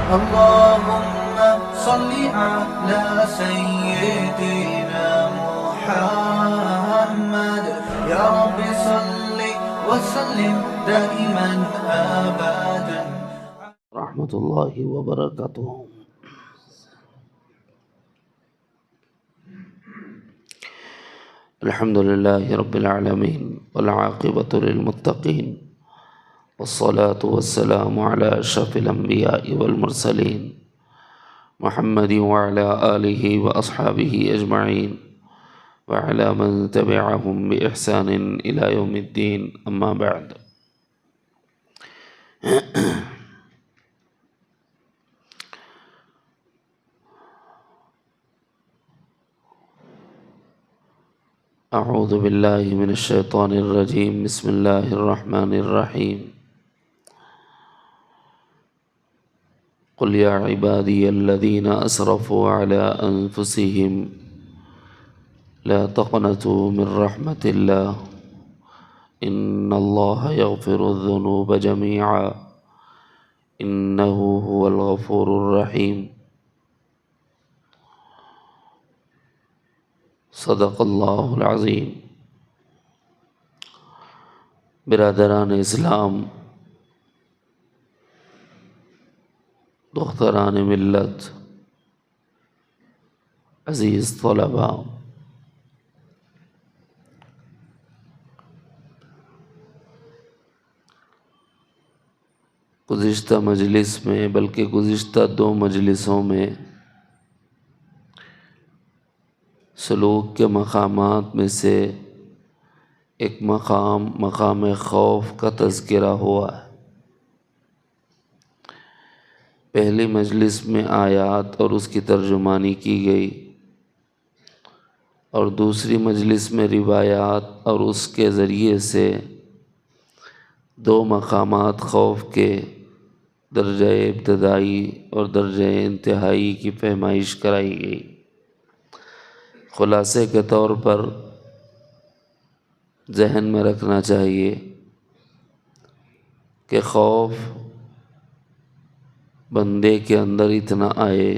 اللهم صل على سيدنا محمد يا رب صل وسلم دائما أبدا رحمۃ اللہ وبرکاتہ۔ الحمد للہ رب العالمین والعاقبۃ للمتقین والصلاة والسلام على اشرف الانبیاء والمرسلین محمد وعلى آلہ واصحابہ اجمعین وعلى من تبعهم بإحسان الى یوم الدین، اما بعد۔ اعوذ باللہ من الشیطان الرجیم، بسم اللہ الرحمن الرحیم۔ قل یا عبادی الذین اسرفوا علی انفسهم لا تقنطوا من رحمت اللہ ان اللہ یغفر الذنوب جميعا انہ هو الغفور الرحیم۔ صدق اللہ العظیم۔ برادران اسلام، دختران ملت، عزیز طلباء، گزشتہ مجلس میں بلکہ گزشتہ 2 مجلسوں میں سلوک کے مقامات میں سے ایک مقام خوف کا تذکرہ ہوا ہے۔ پہلی مجلس میں آیات اور اس کی ترجمانی کی گئی، اور دوسری مجلس میں روایات اور اس کے ذریعے سے 2 مقامات خوف کے درجہ ابتدائی اور درجہ انتہائی کی پیمائش کرائی گئی۔ خلاصے کے طور پر ذہن میں رکھنا چاہیے کہ خوف بندے کے اندر اتنا آئے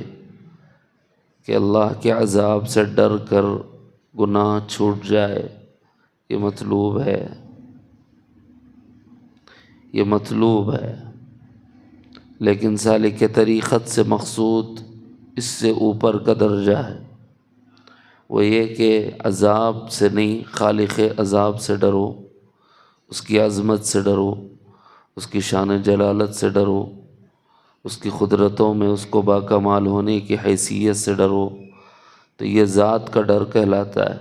کہ اللہ کے عذاب سے ڈر کر گناہ چھوٹ جائے، یہ مطلوب ہے، یہ مطلوب ہے۔ لیکن سالک طریقت سے مقصود اس سے اوپر کا درجہ ہے، وہ یہ کہ عذاب سے نہیں، خالق عذاب سے ڈرو، اس کی عظمت سے ڈرو، اس کی شان جلالت سے ڈرو، اس کی قدرتوں میں اس کو باکمال ہونے کی حیثیت سے ڈرو، تو یہ ذات کا ڈر کہلاتا ہے۔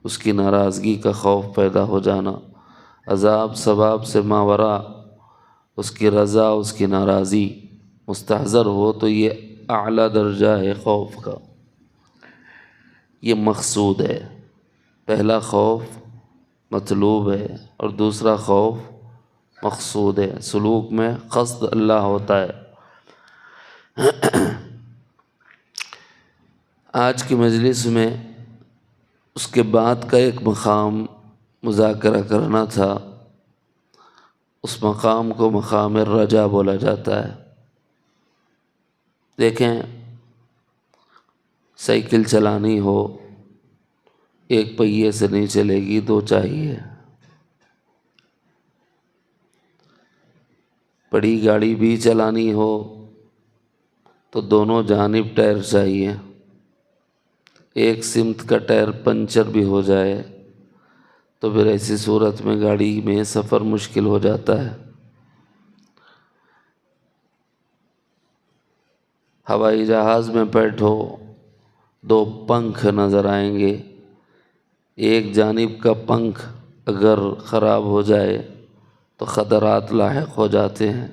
اس کی ناراضگی کا خوف پیدا ہو جانا، عذاب ثواب سے ماورا اس کی رضا، اس کی ناراضی مستحضر ہو، تو یہ اعلیٰ درجہ ہے خوف کا، یہ مقصود ہے۔ پہلا خوف مطلوب ہے اور دوسرا خوف مقصود ہے۔ سلوک میں قصد اللہ ہوتا ہے۔ آج کی مجلس میں اس کے بعد کا ایک مقام مذاکرہ کرنا تھا۔ اس مقام کو مقام الرجا بولا جاتا ہے۔ دیکھیں، سائیکل چلانی ہو، ایک پہیے سے نہیں چلے گی، 2 چاہیے۔ بڑی گاڑی بھی چلانی ہو تو دونوں جانب ٹائر چاہیے۔ ایک سمت کا ٹائر پنچر بھی ہو جائے تو پھر ایسی صورت میں گاڑی میں سفر مشکل ہو جاتا ہے۔ ہوائی جہاز میں بیٹھو، 2 پنکھ نظر آئیں گے، ایک جانب کا پنکھ اگر خراب ہو جائے تو خطرات لاحق ہو جاتے ہیں۔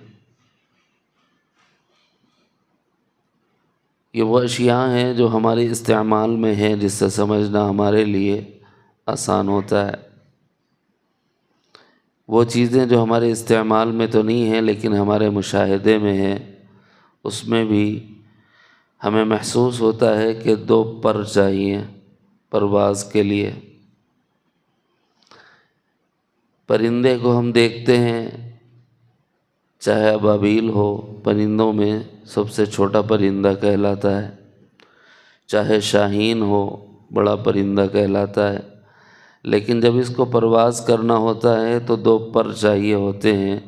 یہ وہ اشیاء ہیں جو ہمارے استعمال میں ہیں، جس سے سمجھنا ہمارے لیے آسان ہوتا ہے۔ وہ چیزیں جو ہمارے استعمال میں تو نہیں ہیں لیکن ہمارے مشاہدے میں ہیں، اس میں بھی ہمیں محسوس ہوتا ہے کہ 2 پر چاہیے پرواز کے لیے۔ پرندے کو ہم دیکھتے ہیں چاہے ابابیل ہو، پرندوں میں سب سے چھوٹا پرندہ کہلاتا ہے، چاہے شاہین ہو، بڑا پرندہ کہلاتا ہے، لیکن جب اس کو پرواز کرنا ہوتا ہے تو 2 پر چاہیے ہوتے ہیں،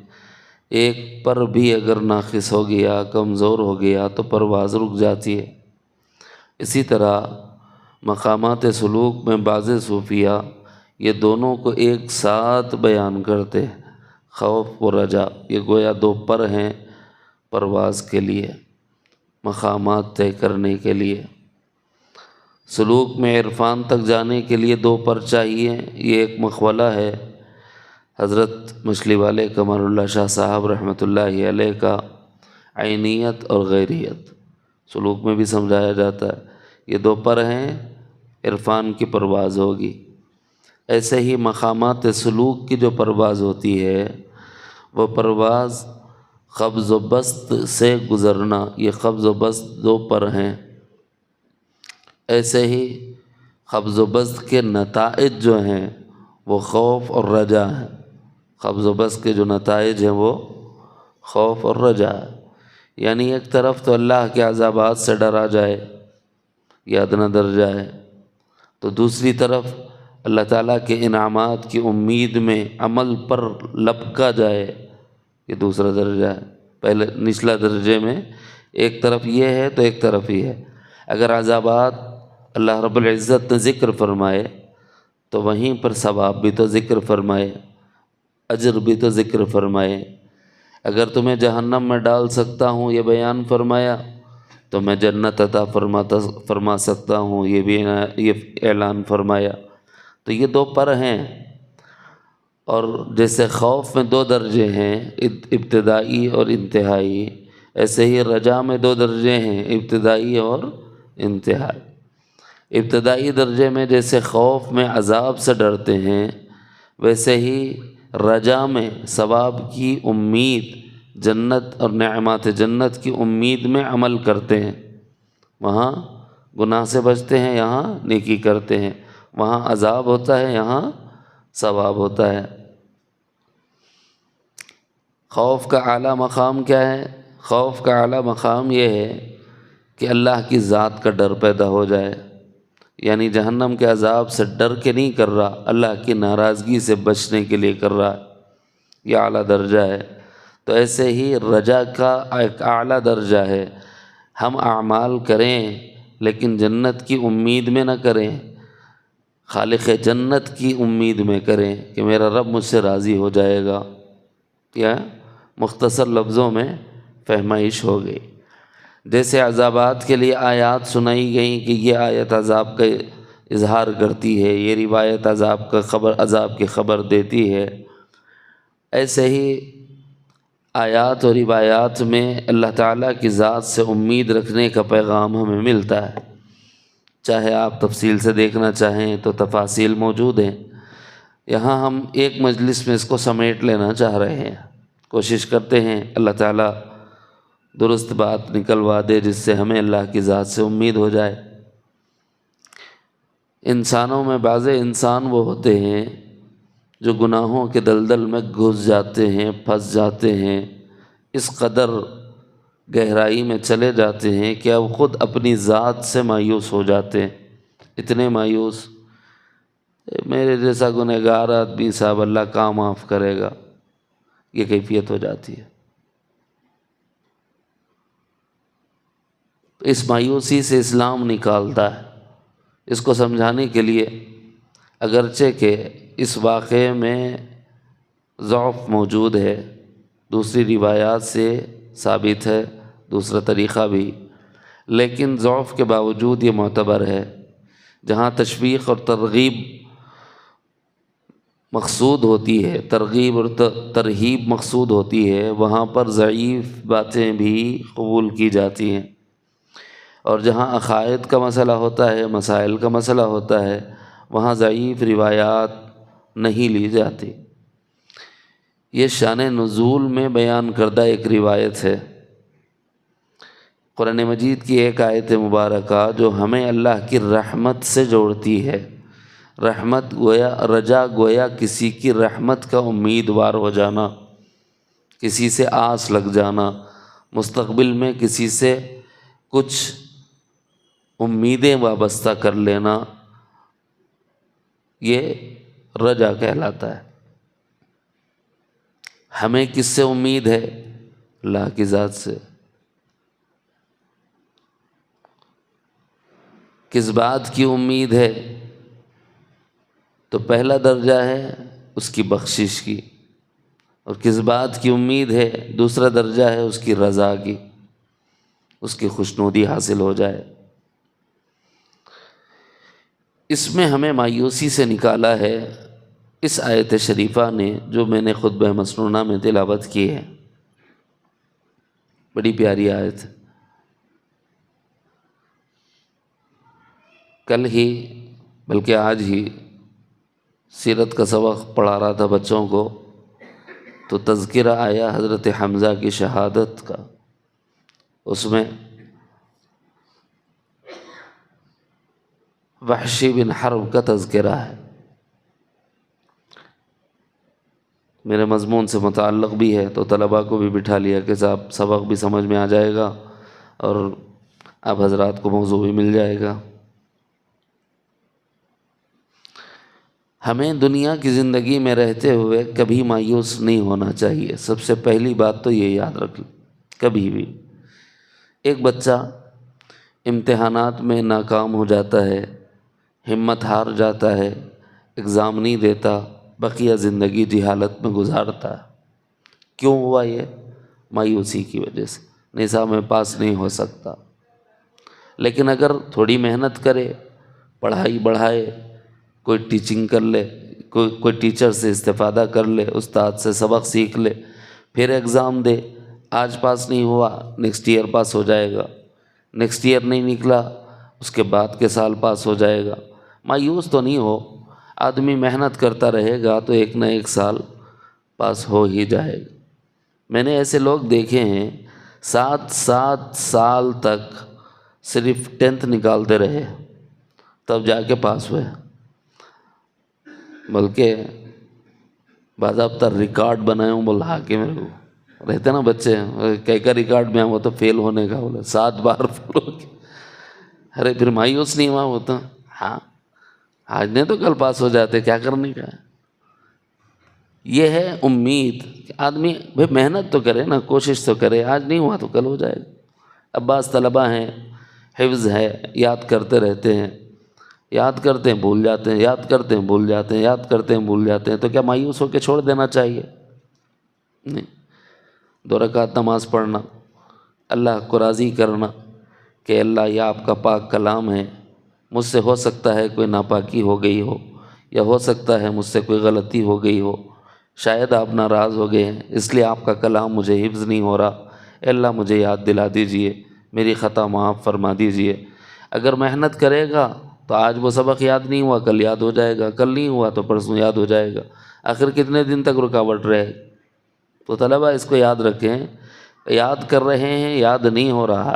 ایک پر بھی اگر ناقص ہو گیا، کمزور ہو گیا تو پرواز رک جاتی ہے۔ اسی طرح مقامات سلوک میں بعض صوفیہ یہ دونوں کو ایک ساتھ بیان کرتے ہیں، خوف و رجا، یہ گویا 2 پر ہیں پرواز کے لیے، مقامات طے کرنے کے لیے۔ سلوک میں عرفان تک جانے کے لیے 2 پر چاہیے، یہ ایک مقولہ ہے حضرت مچھلی والے کمال اللہ شاہ صاحب رحمۃ اللہ علیہ کا، عینیت اور غیریت سلوک میں بھی سمجھایا جاتا ہے۔ یہ 2 پر ہیں، عرفان کی پرواز ہوگی۔ ایسے ہی مقامات سلوک کی جو پرواز ہوتی ہے وہ پرواز قبض و بسط سے گزرنا، یہ قبض و بسط 2 پر ہیں۔ ایسے ہی قبض و بسط کے نتائج جو ہیں وہ خوف اور رجا ہیں، قبض و بسط کے جو نتائج ہیں وہ خوف اور رجا ہے، یعنی ایک طرف تو اللہ کے عذابات سے ڈرا جائے، یہ ادنیٰ درجہ ہے، تو دوسری طرف اللہ تعالیٰ کے انعامات کی امید میں عمل پر لپکا جائے، یہ دوسرا درجہ ہے۔ پہلے نچلا درجے میں ایک طرف یہ ہے تو ایک طرف ہی ہے، اگر عذابات اللہ رب العزت نے ذکر فرمائے تو وہیں پر ثواب بھی تو ذکر فرمائے، اجر بھی تو ذکر فرمائے۔ اگر تمہیں جہنم میں ڈال سکتا ہوں یہ بیان فرمایا تو میں جنت عطا فرما سکتا ہوں، یہ اعلان فرمایا، تو یہ 2 پر ہیں۔ اور جیسے خوف میں 2 درجے ہیں، ابتدائی اور انتہائی، ایسے ہی رجا میں 2 درجے ہیں، ابتدائی اور انتہائی۔ ابتدائی درجے میں جیسے خوف میں عذاب سے ڈرتے ہیں، ویسے ہی رجا میں ثواب کی امید، جنت اور نعمات جنت کی امید میں عمل کرتے ہیں، وہاں گناہ سے بچتے ہیں، یہاں نیکی کرتے ہیں، وہاں عذاب ہوتا ہے، یہاں ثواب ہوتا ہے۔ خوف کا اعلیٰ مقام کیا ہے؟ خوف کا اعلیٰ مقام یہ ہے کہ اللہ کی ذات کا ڈر پیدا ہو جائے، یعنی جہنم کے عذاب سے ڈر کے نہیں کر رہا، اللہ کی ناراضگی سے بچنے کے لیے کر رہا ہے، یہ اعلیٰ درجہ ہے۔ تو ایسے ہی رجا کا ایک اعلیٰ درجہ ہے، ہم اعمال کریں لیکن جنت کی امید میں نہ کریں، خالق جنت کی امید میں کریں کہ میرا رب مجھ سے راضی ہو جائے گا۔ کیا مختصر لفظوں میں فہمائش ہو گئی۔ جیسے عذابات کے لیے آیات سنائی گئیں کہ یہ آیت عذاب کا اظہار کرتی ہے، یہ روایت عذاب کی خبر دیتی ہے، ایسے ہی آیات اور روایات میں اللہ تعالیٰ کی ذات سے امید رکھنے کا پیغام ہمیں ملتا ہے۔ چاہے آپ تفصیل سے دیکھنا چاہیں تو تفاصیل موجود ہیں، یہاں ہم ایک مجلس میں اس کو سمیٹ لینا چاہ رہے ہیں، کوشش کرتے ہیں اللہ تعالیٰ درست بات نکلوا دے جس سے ہمیں اللہ کی ذات سے امید ہو جائے۔ انسانوں میں بعض انسان وہ ہوتے ہیں جو گناہوں کے دلدل میں گھس جاتے ہیں، پھنس جاتے ہیں، اس قدر گہرائی میں چلے جاتے ہیں کہ اب خود اپنی ذات سے مایوس ہو جاتے ہیں، اتنے مایوس، میرے جیسا گنہگار آدمی صاحب اللہ کہاں معاف کرے گا، یہ کیفیت ہو جاتی ہے۔ اس مایوسی سے اسلام نکالتا ہے، اس کو سمجھانے کے لیے، اگرچہ کہ اس واقعے میں ضعف موجود ہے، دوسری روایات سے ثابت ہے، دوسرا طریقہ بھی، لیکن ضعف کے باوجود یہ معتبر ہے۔ جہاں تشویق اور ترغیب مقصود ہوتی ہے، ترغیب اور ترہیب مقصود ہوتی ہے، وہاں پر ضعیف باتیں بھی قبول کی جاتی ہیں، اور جہاں عقائد کا مسئلہ ہوتا ہے، مسائل کا مسئلہ ہوتا ہے، وہاں ضعیف روایات نہیں لی جاتی۔ یہ شان نزول میں بیان کردہ ایک روایت ہے، قرآن مجید کی ایک آیت مبارکہ جو ہمیں اللہ کی رحمت سے جوڑتی ہے۔ رحمت گویا رجا، گویا کسی کی رحمت کا امیدوار ہو جانا، کسی سے آس لگ جانا، مستقبل میں کسی سے کچھ امیدیں وابستہ کر لینا، یہ رجا کہلاتا ہے۔ ہمیں کس سے امید ہے؟ اللہ کی ذات سے۔ کس بات کی امید ہے؟ تو پہلا درجہ ہے اس کی بخشش کی، اور کس بات کی امید ہے؟ دوسرا درجہ ہے اس کی رضا کی، اس کی خوشنودی حاصل ہو جائے۔ اس میں ہمیں مایوسی سے نکالا ہے اس آیت شریفہ نے، جو میں نے خطبہ مسنونہ میں تلاوت کی ہے۔ بڑی پیاری آیت ہے۔ کل ہی بلکہ آج ہی سیرت کا سبق پڑھا رہا تھا بچوں کو، تو تذکرہ آیا حضرت حمزہ کی شہادت کا۔ اس میں وحشی بن حرب کا تذکرہ ہے، میرے مضمون سے متعلق بھی ہے، تو طلباء کو بھی بٹھا لیا کہ صاحب سبق بھی سمجھ میں آ جائے گا اور آپ حضرات کو موضوع بھی مل جائے گا۔ ہمیں دنیا کی زندگی میں رہتے ہوئے کبھی مایوس نہیں ہونا چاہیے۔ سب سے پہلی بات تو یہ یاد رکھ لیں، کبھی بھی۔ ایک بچہ امتحانات میں ناکام ہو جاتا ہے، ہمت ہار جاتا ہے، ایگزام نہیں دیتا، بقیہ زندگی جہالت میں گزارتا ہے۔ کیوں ہوا یہ؟ مایوسی کی وجہ سے، نصاب میں پاس نہیں ہو سکتا۔ لیکن اگر تھوڑی محنت کرے، پڑھائی بڑھائے، کوئی ٹیچنگ کر لے، کوئی ٹیچر سے استفادہ کر لے، استاد سے سبق سیکھ لے، پھر ایگزام دے، آج پاس نہیں ہوا نیکسٹ ایئر پاس ہو جائے گا، نیکسٹ ایئر نہیں نکلا اس کے بعد کے سال پاس ہو جائے گا۔ مایوس تو نہیں ہو، آدمی محنت کرتا رہے گا تو ایک نہ ایک سال پاس ہو ہی جائے گا۔ میں نے ایسے لوگ دیکھے ہیں 7 سال تک صرف 10th نکالتے رہے تب جا کے پاس ہوئے، بلکہ باضابطہ ریکارڈ بنائے ہوں بولا کہ میرے کو رہتے نا بچے کہہ ریکارڈ میں وہ تو فیل ہونے کا، بولا 7 بار فیل ہو گیا۔ ارے پھر مایوس نہیں ہوا ہوتا، ہاں آج نہیں تو کل پاس ہو جاتے، کیا کرنے کا ہے۔ یہ ہے امید کہ آدمی بھائی محنت تو کرے نا، کوشش تو کرے، آج نہیں ہوا تو کل ہو جائے گا۔ اب بعض طلبہ ہیں حفظ ہے، یاد کرتے رہتے ہیں، یاد کرتے ہیں بھول جاتے ہیں، یاد کرتے ہیں بھول جاتے ہیں، یاد کرتے ہیں بھول جاتے ہیں، تو کیا مایوس ہو کے چھوڑ دینا چاہیے؟ نہیں۔ 2 رکعت نماز پڑھنا، اللہ کو راضی کرنا کہ اللہ یہ آپ کا پاک کلام ہے، مجھ سے ہو سکتا ہے کوئی ناپاکی ہو گئی ہو، یا ہو سکتا ہے مجھ سے کوئی غلطی ہو گئی ہو، شاید آپ ناراض ہو گئے ہیں اس لیے آپ کا کلام مجھے حفظ نہیں ہو رہا، اے اللہ مجھے یاد دلا دیجئے، میری خطا معاف فرما دیجئے۔ اگر محنت کرے گا تو آج وہ سبق یاد نہیں ہوا کل یاد ہو جائے گا، کل نہیں ہوا تو پرسوں یاد ہو جائے گا، آخر کتنے دن تک رکاوٹ رہے۔ تو طلبہ اس کو یاد رکھیں، یاد کر رہے ہیں یاد نہیں ہو رہا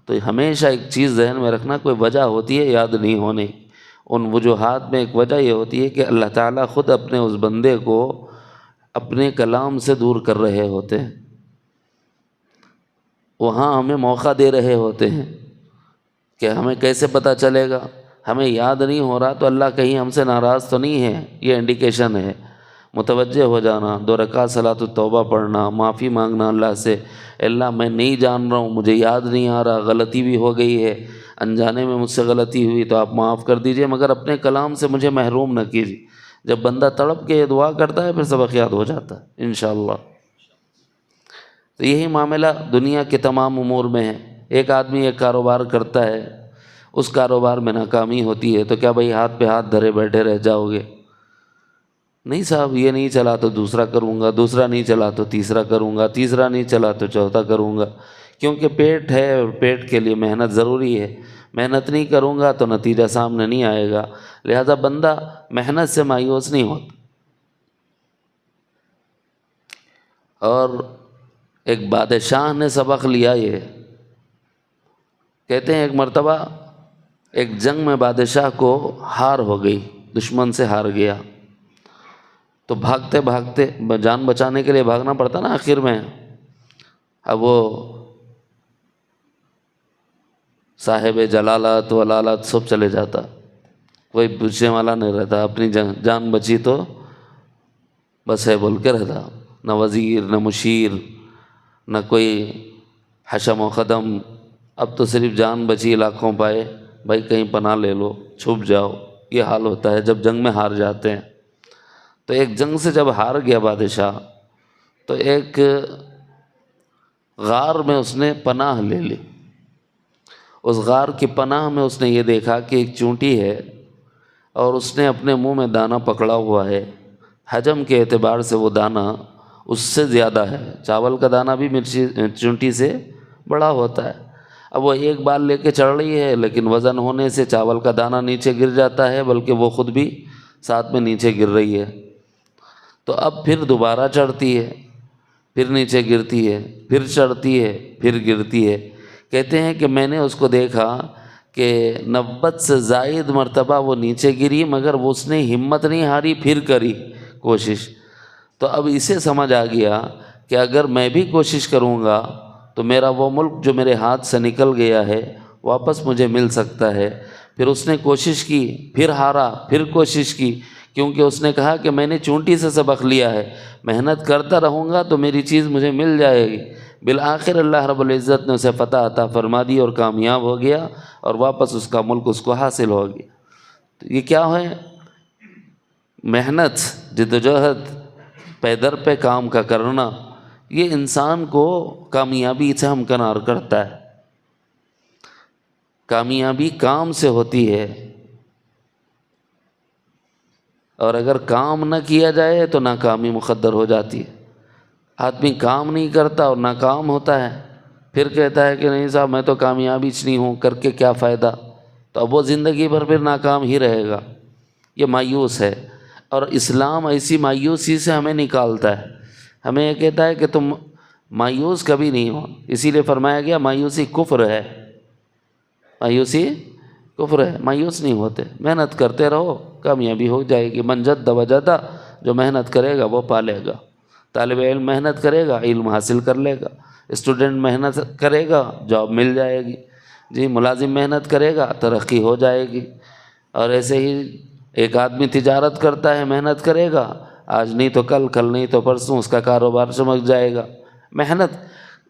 تو ہمیشہ ایک چیز ذہن میں رکھنا، کوئی وجہ ہوتی ہے یاد نہیں ہونے، ان وجوہات میں ایک وجہ یہ ہوتی ہے کہ اللہ تعالیٰ خود اپنے اس بندے کو اپنے کلام سے دور کر رہے ہوتے ہیں، وہاں ہمیں موقع دے رہے ہوتے ہیں کہ ہمیں کیسے پتہ چلے گا، ہمیں یاد نہیں ہو رہا تو اللہ کہیں ہم سے ناراض تو نہیں ہے، یہ انڈیکیشن ہے۔ متوجہ ہو جانا، 2 رکعت صلاۃ التوبہ پڑھنا، معافی مانگنا اللہ سے، اللہ میں نہیں جان رہا ہوں، مجھے یاد نہیں آ رہا، غلطی بھی ہو گئی ہے، انجانے میں مجھ سے غلطی ہوئی تو آپ معاف کر دیجئے، مگر اپنے کلام سے مجھے محروم نہ کیجیے۔ جب بندہ تڑپ کے یہ دعا کرتا ہے پھر سبق یاد ہو جاتا ہے انشاءاللہ۔ تو یہی معاملہ دنیا کے تمام امور میں ہے۔ ایک آدمی ایک کاروبار کرتا ہے، اس کاروبار میں ناکامی ہوتی ہے تو کیا بھائی ہاتھ پہ ہاتھ دھرے بیٹھے رہ جاؤ گے؟ نہیں صاحب، یہ نہیں چلا تو دوسرا کروں گا، دوسرا نہیں چلا تو تیسرا کروں گا، تیسرا نہیں چلا تو چوتھا کروں گا، کیونکہ پیٹ ہے اور پیٹ کے لیے محنت ضروری ہے، محنت نہیں کروں گا تو نتیجہ سامنے نہیں آئے گا۔ لہذا بندہ محنت سے مایوس نہیں ہوتا۔ اور ایک بادشاہ نے سبق لیا، یہ کہتے ہیں ایک مرتبہ ایک جنگ میں بادشاہ کو ہار ہو گئی، دشمن سے ہار گیا، تو بھاگتے بھاگتے جان بچانے کے لیے بھاگنا پڑتا نا آخر میں. اب وہ صاحب جلالت ولالت سب چلے جاتا، کوئی پوچھنے والا نہیں رہتا، اپنی جان بچی تو بس ہے بول کے رہتا. نہ وزیر نہ مشیر نہ کوئی حشم و قدم. اب تو صرف جان بچی، علاقوں پائے، بھائی کہیں پناہ لے لو، چھپ جاؤ. یہ حال ہوتا ہے جب جنگ میں ہار جاتے ہیں. تو ایک جنگ سے جب ہار گیا بادشاہ تو ایک غار میں اس نے پناہ لے لی. اس غار کی پناہ میں اس نے یہ دیکھا کہ ایک چونٹی ہے اور اس نے اپنے منہ میں دانہ پکڑا ہوا ہے. حجم کے اعتبار سے وہ دانہ اس سے زیادہ ہے. چاول کا دانہ بھی مرچی چونٹی سے بڑا ہوتا ہے. اب وہ ایک بال لے کے چڑھ رہی ہے، لیکن وزن ہونے سے چاول کا دانہ نیچے گر جاتا ہے، بلکہ وہ خود بھی ساتھ میں نیچے گر رہی ہے. تو اب پھر دوبارہ چڑھتی ہے، پھر نیچے گرتی ہے، پھر چڑھتی ہے، پھر گرتی ہے. کہتے ہیں کہ میں نے اس کو دیکھا کہ 90 سے زائد مرتبہ وہ نیچے گری، مگر وہ اس نے ہمت نہیں ہاری، پھر کری کوشش. تو اب اسے سمجھ آ گیا کہ اگر میں بھی کوشش کروں گا تو میرا وہ ملک جو میرے ہاتھ سے نکل گیا ہے واپس مجھے مل سکتا ہے. پھر اس نے کوشش کی، پھر ہارا، پھر کوشش کی، کیونکہ اس نے کہا کہ میں نے چونٹی سے سبق لیا ہے، محنت کرتا رہوں گا تو میری چیز مجھے مل جائے گی. بالآخر اللہ رب العزت نے اسے فتح عطا فرما دی اور کامیاب ہو گیا، اور واپس اس کا ملک اس کو حاصل ہو گیا. تو یہ کیا ہے؟ محنت، جدوجہد، پے در پہ کام کا کرنا، یہ انسان کو کامیابی سے ہمکنار کرتا ہے. کامیابی کام سے ہوتی ہے، اور اگر کام نہ کیا جائے تو ناکامی مقدر ہو جاتی ہے. آدمی کام نہیں کرتا اور ناکام ہوتا ہے، پھر کہتا ہے کہ نہیں صاحب میں تو کامیابی نہیں ہوں، کر کے کیا فائدہ. تو اب وہ زندگی بھر پھر ناکام ہی رہے گا. یہ مایوس ہے. اور اسلام ایسی مایوسی سے ہمیں نکالتا ہے. ہمیں یہ کہتا ہے کہ تم مایوس کبھی نہیں ہو. اسی لیے فرمایا گیا مایوسی کفر ہے. مایوسی کفر ہے. مایوس نہیں ہوتے، محنت کرتے رہو، کامیابی ہو جائے گی. من جد وجد، جو محنت کرے گا وہ پالے گا. طالب علم محنت کرے گا، علم حاصل کر لے گا. اسٹوڈنٹ محنت کرے گا، جاب مل جائے گی. جی ملازم محنت کرے گا، ترقی ہو جائے گی. اور ایسے ہی ایک آدمی تجارت کرتا ہے، محنت کرے گا، آج نہیں تو کل، کل نہیں تو پرسوں اس کا کاروبار چمک جائے گا. محنت،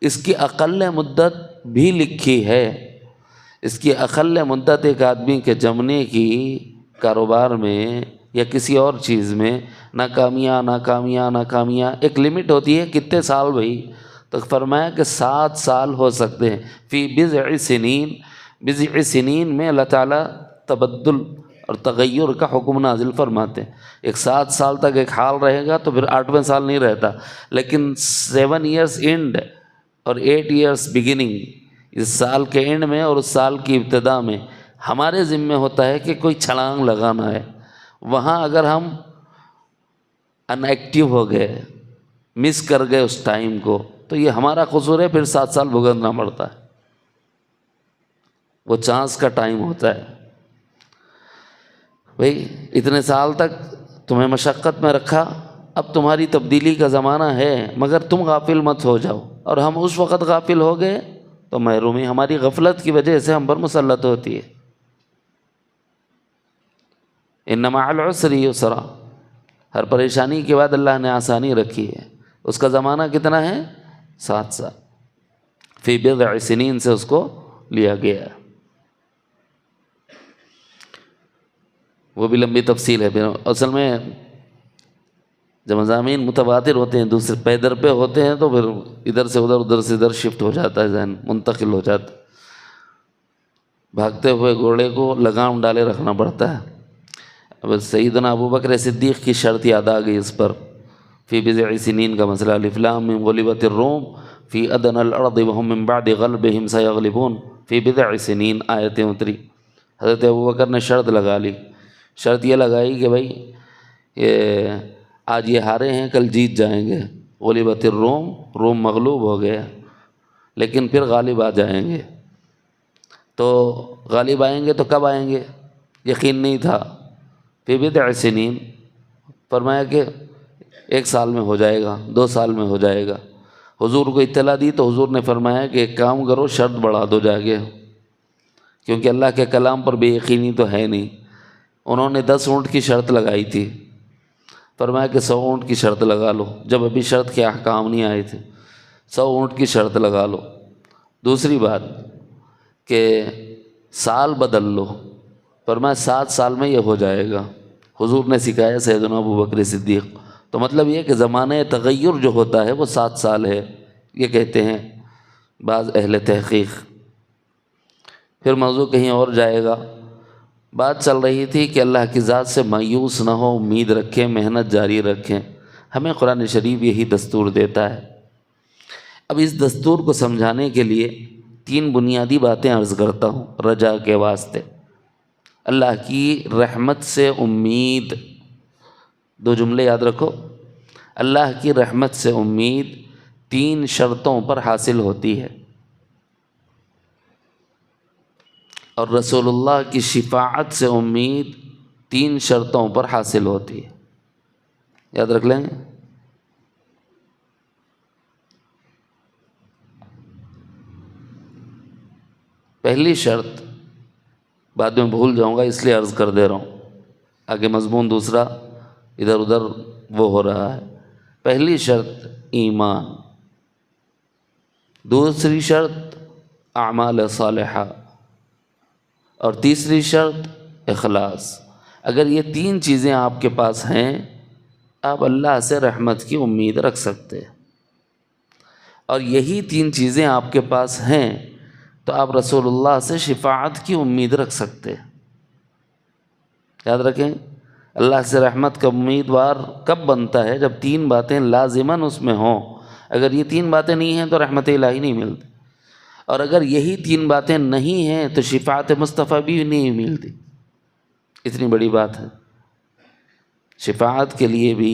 اس کی اقل مدت بھی لکھی ہے. اس کی اقل مدت ایک آدمی کے جمنے کی کاروبار میں یا کسی اور چیز میں ناکامیاں ایک لمٹ ہوتی ہے. کتنے سال بھائی؟ تو فرمایا کہ 7 سال ہو سکتے ہیں. فی بضع سنین، بضع سنین میں اللہ تعالیٰ تبدل اور تغیر کا حکم نازل فرماتے ہیں. ایک 7 سال تک ایک حال رہے گا تو پھر 8ویں سال نہیں رہتا. لیکن 7 ایئرس اینڈ اور 8 ایئرس بگننگ، اس سال کے اینڈ میں اور اس سال کی ابتدا میں ہمارے ذمہ ہوتا ہے کہ کوئی چھلانگ لگانا ہے. وہاں اگر ہم ان ایکٹیو ہو گئے، مس کر گئے اس ٹائم کو، تو یہ ہمارا قصور ہے. پھر 7 سال بھگتنا پڑتا ہے. وہ چانس کا ٹائم ہوتا ہے. بھئی اتنے سال تک تمہیں مشقت میں رکھا، اب تمہاری تبدیلی کا زمانہ ہے، مگر تم غافل مت ہو جاؤ. اور ہم اس وقت غافل ہو گئے تو محرومی ہماری غفلت کی وجہ سے ہم پر مسلط ہوتی ہے. ان مع العسر یسرا، ہر پریشانی کے بعد اللہ نے آسانی رکھی ہے. اس کا زمانہ کتنا ہے؟ 7 سال. فی بضع سنین سے اس کو لیا گیا ہے. وہ بھی لمبی تفصیل ہے. اصل میں جب مضامین متواتر ہوتے ہیں، دوسرے پے در پہ ہوتے ہیں، تو پھر ادھر سے ادھر، ادھر سے ادھر شفٹ ہو جاتا ہے، ذہن منتقل ہو جاتا ہے. بھاگتے ہوئے گھوڑے کو لگام ڈالے رکھنا پڑتا ہے. اب سیدنا ابوبکر صدیق کی شرط یاد آ گئی اس پر. فی بضع سنین کا مسئلہ. الف لام میم غلبت الروم فی ادنی الارض وهم من بعد غلبهم سیغلبون. فی بضع سنین آیتیں اتری. حضرت ابوبکر نے شرط لگا لی. شرط یہ لگائی کہ بھائی آج یہ ہارے ہیں، کل جیت جائیں گے. غلبت الروم، روم مغلوب ہو گئے، لیکن پھر غالب آ جائیں گے. تو غالب آئیں گے تو کب آئیں گے؟ یقین نہیں تھا. فی بضع سنین فرمایا کہ 1 سال میں ہو جائے گا، 2 سال میں ہو جائے گا۔ حضور کو اطلاع دی تو حضور نے فرمایا کہ ایک کام کرو، شرط بڑھا دو جاگے، کیونکہ اللہ کے کلام پر بے یقینی تو ہے نہیں۔ انہوں نے 10 اونٹ کی شرط لگائی تھی، فرمایا کہ 100 اونٹ کی شرط لگا لو، جب ابھی شرط کے احکام نہیں آئے تھے، 100 اونٹ کی شرط لگا لو۔ دوسری بات کہ سال بدل لو، فرمایا 7 سال میں یہ ہو جائے گا۔ حضور نے سکھایا سیدنا ابوبکر صدیق۔ تو مطلب یہ کہ زمانہ تغیر جو ہوتا ہے وہ 7 سال ہے، یہ کہتے ہیں بعض اہل تحقیق۔ پھر موضوع کہیں اور جائے گا۔ بات چل رہی تھی کہ اللہ کی ذات سے مایوس نہ ہو، امید رکھیں، محنت جاری رکھیں۔ ہمیں قرآن شریف یہی دستور دیتا ہے۔ اب اس دستور کو سمجھانے کے لیے 3 بنیادی باتیں عرض کرتا ہوں رجا کے واسطے۔ اللہ کی رحمت سے امید، 2 جملے یاد رکھو۔ اللہ کی رحمت سے امید 3 شرطوں پر حاصل ہوتی ہے، اور رسول اللہ کی شفاعت سے امید 3 شرطوں پر حاصل ہوتی ہے۔ یاد رکھ لیں گے؟ پہلی شرط، بعد میں بھول جاؤں گا اس لیے عرض کر دے رہا ہوں، آگے مضمون دوسرا ادھر ادھر وہ ہو رہا ہے۔ پہلی شرط ایمان، دوسری شرط اعمال صالحہ، اور تیسری شرط اخلاص۔ اگر یہ 3 چیزیں آپ کے پاس ہیں، آپ اللہ سے رحمت کی امید رکھ سکتے ہیں، اور یہی 3 چیزیں آپ کے پاس ہیں تو آپ رسول اللہ سے شفاعت کی امید رکھ سکتے ہیں۔ یاد رکھیں، اللہ سے رحمت کا امیدوار کب بنتا ہے؟ جب 3 باتیں لازماً اس میں ہوں۔ اگر یہ 3 باتیں نہیں ہیں تو رحمت الہی نہیں ملتی، اور اگر یہی 3 باتیں نہیں ہیں تو شفاعت مصطفیٰ بھی نہیں ملتی۔ اتنی بڑی بات ہے۔ شفاعت کے لیے بھی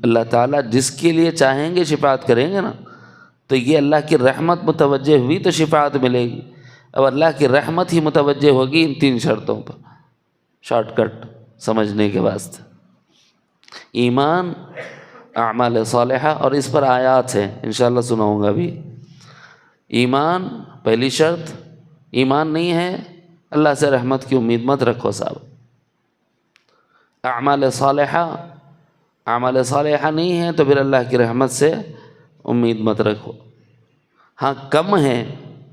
اللہ تعالیٰ جس کے لیے چاہیں گے شفاعت کریں گے نا، تو یہ اللہ کی رحمت متوجہ ہوئی تو شفاعت ملے گی۔ اب اللہ کی رحمت ہی متوجہ ہوگی ان 3 شرطوں پر، شارٹ کٹ سمجھنے کے واسطے۔ ایمان، اعمال صالحہ، اور اس پر آیات ہیں انشاءاللہ سناؤں گا بھی۔ ایمان پہلی شرط، ایمان نہیں ہے اللہ سے رحمت کی امید مت رکھو صاحب۔ اعمال صالحہ، اعمال صالحہ نہیں ہے تو پھر اللہ کی رحمت سے امید مت رکھو۔ ہاں کم ہے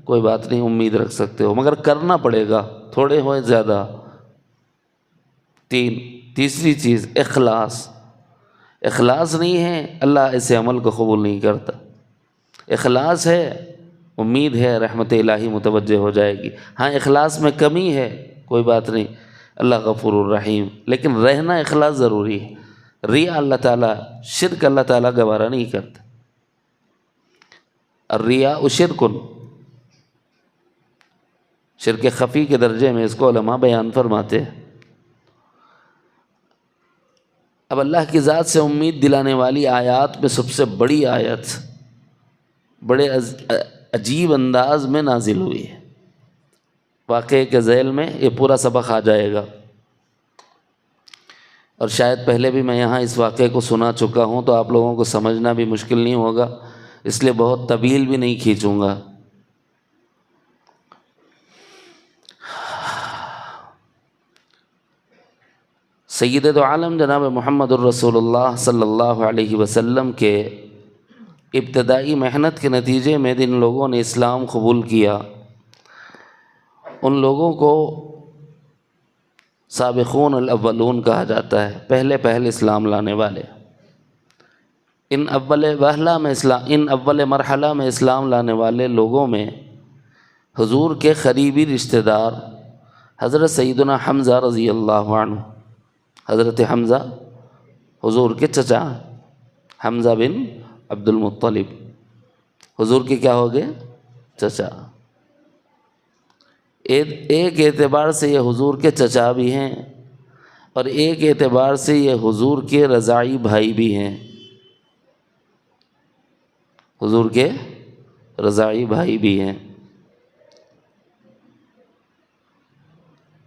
کوئی بات نہیں، امید رکھ سکتے ہو، مگر کرنا پڑے گا، تھوڑے ہوئے زیادہ۔ تیسری چیز اخلاص، اخلاص نہیں ہے اللہ ایسے عمل کو قبول نہیں کرتا۔ اخلاص ہے، امید ہے رحمت الہی متوجہ ہو جائے گی۔ ہاں اخلاص میں کمی ہے کوئی بات نہیں، اللہ غفور الرحیم، لیکن رہنا اخلاص ضروری ہے۔ ریا اللہ تعالیٰ، شرک اللہ تعالیٰ گوارا نہیں کرتا۔ الریا شرک، شرک خفی کے درجے میں اس کو علماء بیان فرماتے ہیں۔ اب اللہ کی ذات سے امید دلانے والی آیات میں سب سے بڑی آیت بڑے عجیب انداز میں نازل ہوئی ہے۔ واقعے کے ذیل میں یہ پورا سبق آ جائے گا، اور شاید پہلے بھی میں یہاں اس واقعے کو سنا چکا ہوں تو آپ لوگوں کو سمجھنا بھی مشکل نہیں ہوگا، اس لیے بہت طویل بھی نہیں کھینچوں گا۔ سید دو عالم جناب محمد الرسول اللہ صلی اللہ علیہ وسلم کے ابتدائی محنت کے نتیجے میں جن لوگوں نے اسلام قبول کیا، ان لوگوں کو سابقون الاولون کہا جاتا ہے، پہلے اسلام لانے والے۔ ان اول مرحلہ میں اسلام لانے والے لوگوں میں حضور کے قریبی رشتہ دار حضرت سیدنا حمزہ رضی اللہ عنہ، حضرت حمزہ حضور کے چچا، حمزہ بن عبد المطلب، حضور کے کیا ہو گئے؟ چچا۔ ایک اعتبار سے یہ حضور کے چچا بھی ہیں، اور ایک اعتبار سے یہ حضور کے رضاعی بھائی بھی ہیں، حضور کے رضاعی بھائی بھی ہیں۔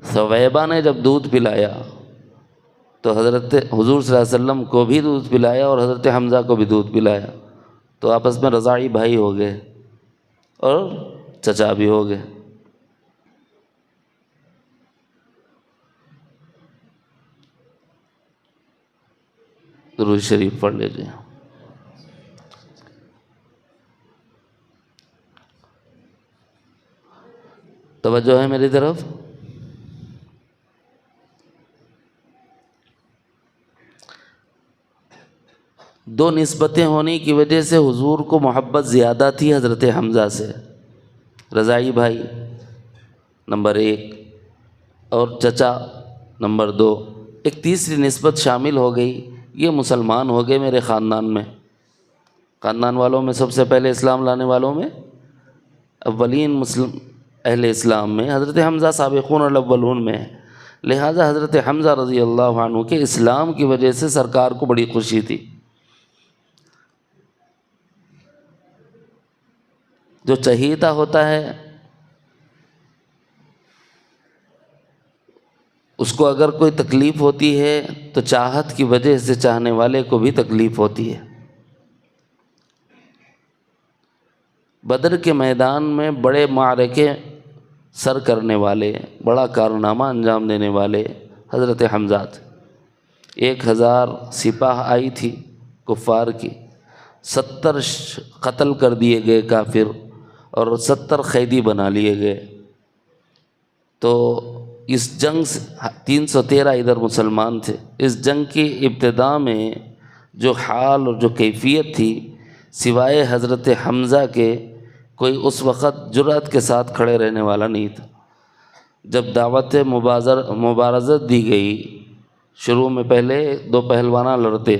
ثویبہ نے جب دودھ پلایا تو حضرت حضور صلی اللہ علیہ وسلم کو بھی دودھ پلایا اور حضرت حمزہ کو بھی دودھ پلایا، تو آپس میں رضاعی بھائی ہو گئے اور چچا بھی ہو گئے۔ درود شریف پڑھ لیجیے۔ توجہ ہے میری طرف؟ دو نسبتیں ہونے کی وجہ سے حضور کو محبت زیادہ تھی حضرت حمزہ سے، رضاعی بھائی نمبر 1 اور چچا نمبر 2۔ ایک تیسری نسبت شامل ہو گئی، یہ مسلمان ہو گئے میرے خاندان میں، خاندان والوں میں سب سے پہلے اسلام لانے والوں میں اولین مسلم اہل اسلام میں حضرت حمزہ سابقون الاولون میں ہے، لہٰذا حضرت حمزہ رضی اللہ عنہ کے اسلام کی وجہ سے سرکار کو بڑی خوشی تھی۔ جو چہیتا ہوتا ہے اس کو اگر کوئی تکلیف ہوتی ہے تو چاہت کی وجہ سے چاہنے والے کو بھی تکلیف ہوتی ہے۔ بدر کے میدان میں بڑے معرکے سر کرنے والے، بڑا کارنامہ انجام دینے والے حضرت حمزہ تھے۔ 1000 سپاہ آئی تھی کفار کی، 70 قتل کر دیے گئے کافر اور 70 قیدی بنا لیے گئے۔ تو اس جنگ سے 313 ادھر مسلمان تھے۔ اس جنگ کی ابتدا میں جو حال اور جو کیفیت تھی، سوائے حضرت حمزہ کے کوئی اس وقت جرأت کے ساتھ کھڑے رہنے والا نہیں تھا۔ جب دعوت مبارزت دی گئی، شروع میں پہلے 2 پہلوانہ لڑتے،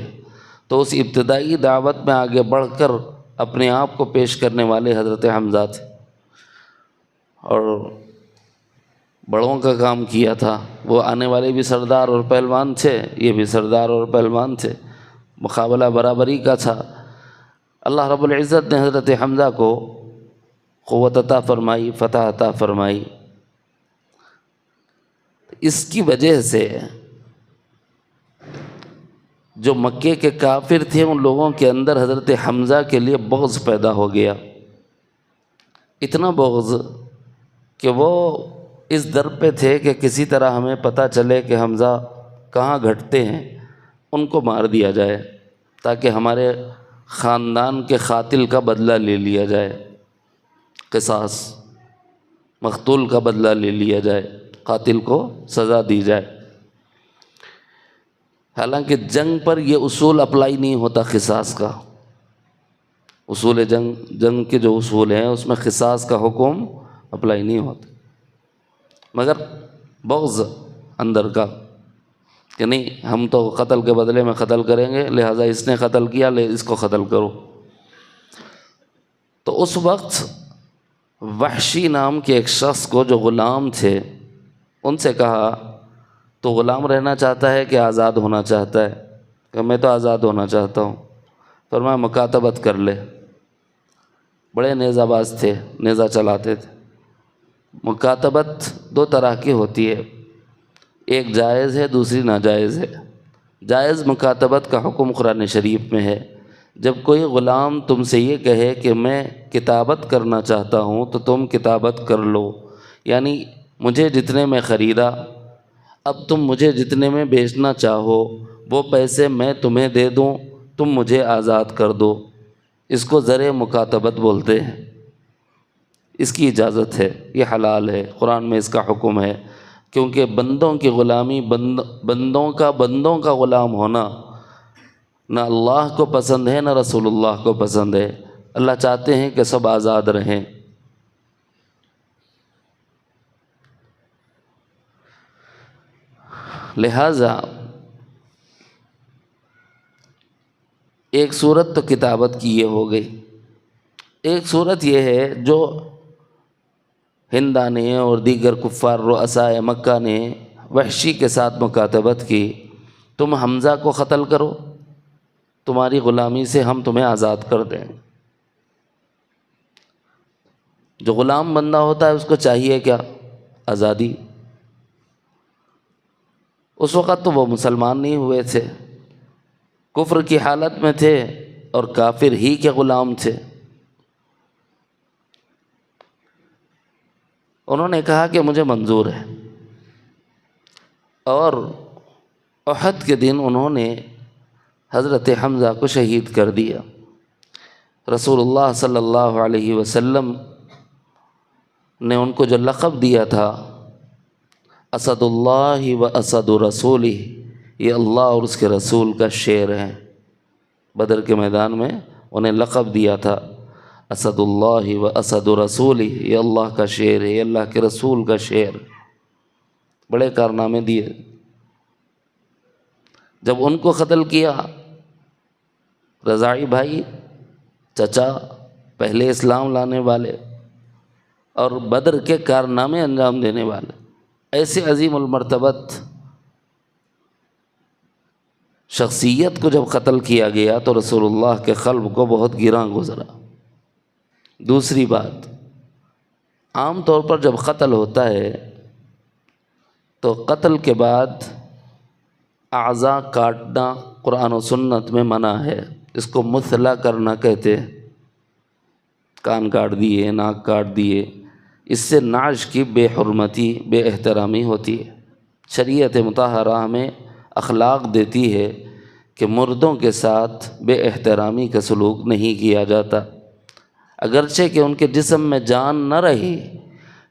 تو اس ابتدائی دعوت میں آگے بڑھ کر اپنے آپ کو پیش کرنے والے حضرت حمزہ تھے اور بڑوں کا کام کیا تھا۔ وہ آنے والے بھی سردار اور پہلوان تھے، یہ بھی سردار اور پہلوان تھے، مقابلہ برابری کا تھا۔ اللہ رب العزت نے حضرت حمزہ کو قوت عطا فرمائی، فتح عطا فرمائی۔ اس کی وجہ سے جو مکے کے کافر تھے ان لوگوں کے اندر حضرت حمزہ کے لیے بغض پیدا ہو گیا، اتنا بغض کہ وہ اس در پہ تھے کہ کسی طرح ہمیں پتہ چلے کہ حمزہ کہاں گھٹتے ہیں، ان کو مار دیا جائے تاکہ ہمارے خاندان کے قاتل کا بدلہ لے لیا جائے، قصاص، مقتول کا بدلہ لے لیا جائے، قاتل کو سزا دی جائے۔ حالانکہ جنگ پر یہ اصول اپلائی نہیں ہوتا، قصاص کا اصول جنگ کے جو اصول ہیں اس میں قصاص کا حکم اپلائی نہیں ہوتا، مگر بغض اندر کا کہ نہیں، ہم تو قتل کے بدلے میں قتل کریں گے، لہٰذا اس نے قتل کیا، اس کو قتل کرو۔ تو اس وقت وحشی نام کے ایک شخص کو جو غلام تھے، ان سے کہا تو غلام رہنا چاہتا ہے کہ آزاد ہونا چاہتا ہے؟ کہ میں تو آزاد ہونا چاہتا ہوں۔ فرمایا مکاتبت کر لے۔ بڑے نیزہ باز تھے، نیزہ چلاتے تھے۔ مکاتبت 2 طرح کی ہوتی ہے، ایک جائز ہے، دوسری ناجائز ہے۔ جائز مکاتبت کا حکم قرآن شریف میں ہے۔ جب کوئی غلام تم سے یہ کہے کہ میں کتابت کرنا چاہتا ہوں تو تم کتابت کر لو، یعنی مجھے جتنے میں خریدا اب تم مجھے جتنے میں بیچنا چاہو وہ پیسے میں تمہیں دے دوں، تم مجھے آزاد کر دو۔ اس کو زر مکاتبت بولتے ہیں، اس کی اجازت ہے، یہ حلال ہے، قرآن میں اس کا حکم ہے، کیونکہ بندوں کی غلامی، بندوں کا غلام ہونا نہ اللہ کو پسند ہے نہ رسول اللہ کو پسند ہے۔ اللہ چاہتے ہیں کہ سب آزاد رہیں۔ لہٰذا ایک صورت تو کتابت کی یہ ہو گئی، ایک صورت یہ ہے جو ہندا نے اور دیگر کفار رؤساء مکہ نے وحشی کے ساتھ مکاتبت کی، تم حمزہ کو قتل کرو، تمہاری غلامی سے ہم تمہیں آزاد کر دیں۔ جو غلام بندہ ہوتا ہے اس کو چاہیے کیا؟ آزادی۔ اس وقت تو وہ مسلمان نہیں ہوئے تھے، کفر کی حالت میں تھے اور کافر ہی کے غلام تھے۔ انہوں نے کہا کہ مجھے منظور ہے، اور احد کے دن انہوں نے حضرت حمزہ کو شہید کر دیا۔ رسول اللہ صلی اللہ علیہ وسلم نے ان کو جو لقب دیا تھا اسد اللہ و اسد رسولہ، یہ اللہ اور اس کے رسول کا شیر ہے، بدر کے میدان میں انہیں لقب دیا تھا اسد اللہ و اسد رسولہ، یہ اللہ کا شیر ہے، یہ اللہ کے رسول کا شیر۔ بڑے کارنامے دیے۔ جب ان کو قتل کیا، رضاعی بھائی، چچا، پہلے اسلام لانے والے اور بدر کے کارنامے انجام دینے والے، ایسے عظیم المرتبت شخصیت کو جب قتل کیا گیا تو رسول اللہ کے قلب کو بہت گراں گزرا۔ دوسری بات، عام طور پر جب قتل ہوتا ہے تو قتل کے بعد اعضاء کاٹنا قرآن و سنت میں منع ہے، اس کو مثلا کرنا کہتے ہیں۔ کان کاٹ دیے، ناک کاٹ دیے، اس سے نعش کی بے حرمتی، بے احترامی ہوتی ہے۔ شریعت مطہرہ ہمیں اخلاق دیتی ہے کہ مردوں کے ساتھ بے احترامی کا سلوک نہیں کیا جاتا، اگرچہ کہ ان کے جسم میں جان نہ رہی،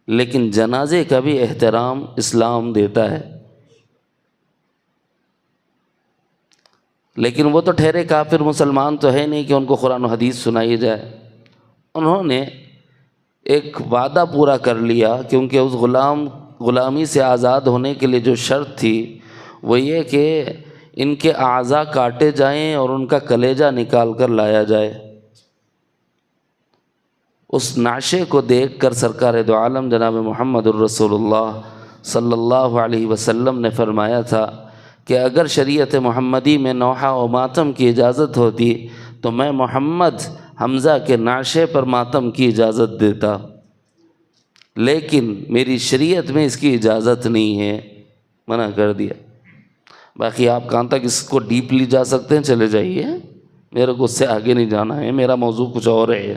لیکن جنازے کا بھی احترام اسلام دیتا ہے۔ لیکن وہ تو ٹھہرے کافر، مسلمان تو ہے نہیں کہ ان کو قرآن و حدیث سنائی جائے۔ انہوں نے ایک وعدہ پورا کر لیا، کیونکہ اس غلامی سے آزاد ہونے کے لیے جو شرط تھی وہ یہ کہ ان کے اعضاء کاٹے جائیں اور ان کا کلیجہ نکال کر لایا جائے۔ اس نعشے کو دیکھ کر سرکار دو عالم جناب محمد الرسول اللہ صلی اللہ علیہ وسلم نے فرمایا تھا کہ اگر شریعت محمدی میں نوحہ و ماتم کی اجازت ہوتی تو میں محمد حمزہ کے نعشے پر ماتم کی اجازت دیتا، لیکن میری شریعت میں اس کی اجازت نہیں ہے، منع کر دیا۔ باقی آپ کہاں تک اس کو ڈیپلی جا سکتے ہیں چلے جائیے، میرے کو اس سے آگے نہیں جانا ہے، میرا موضوع کچھ اور ہے۔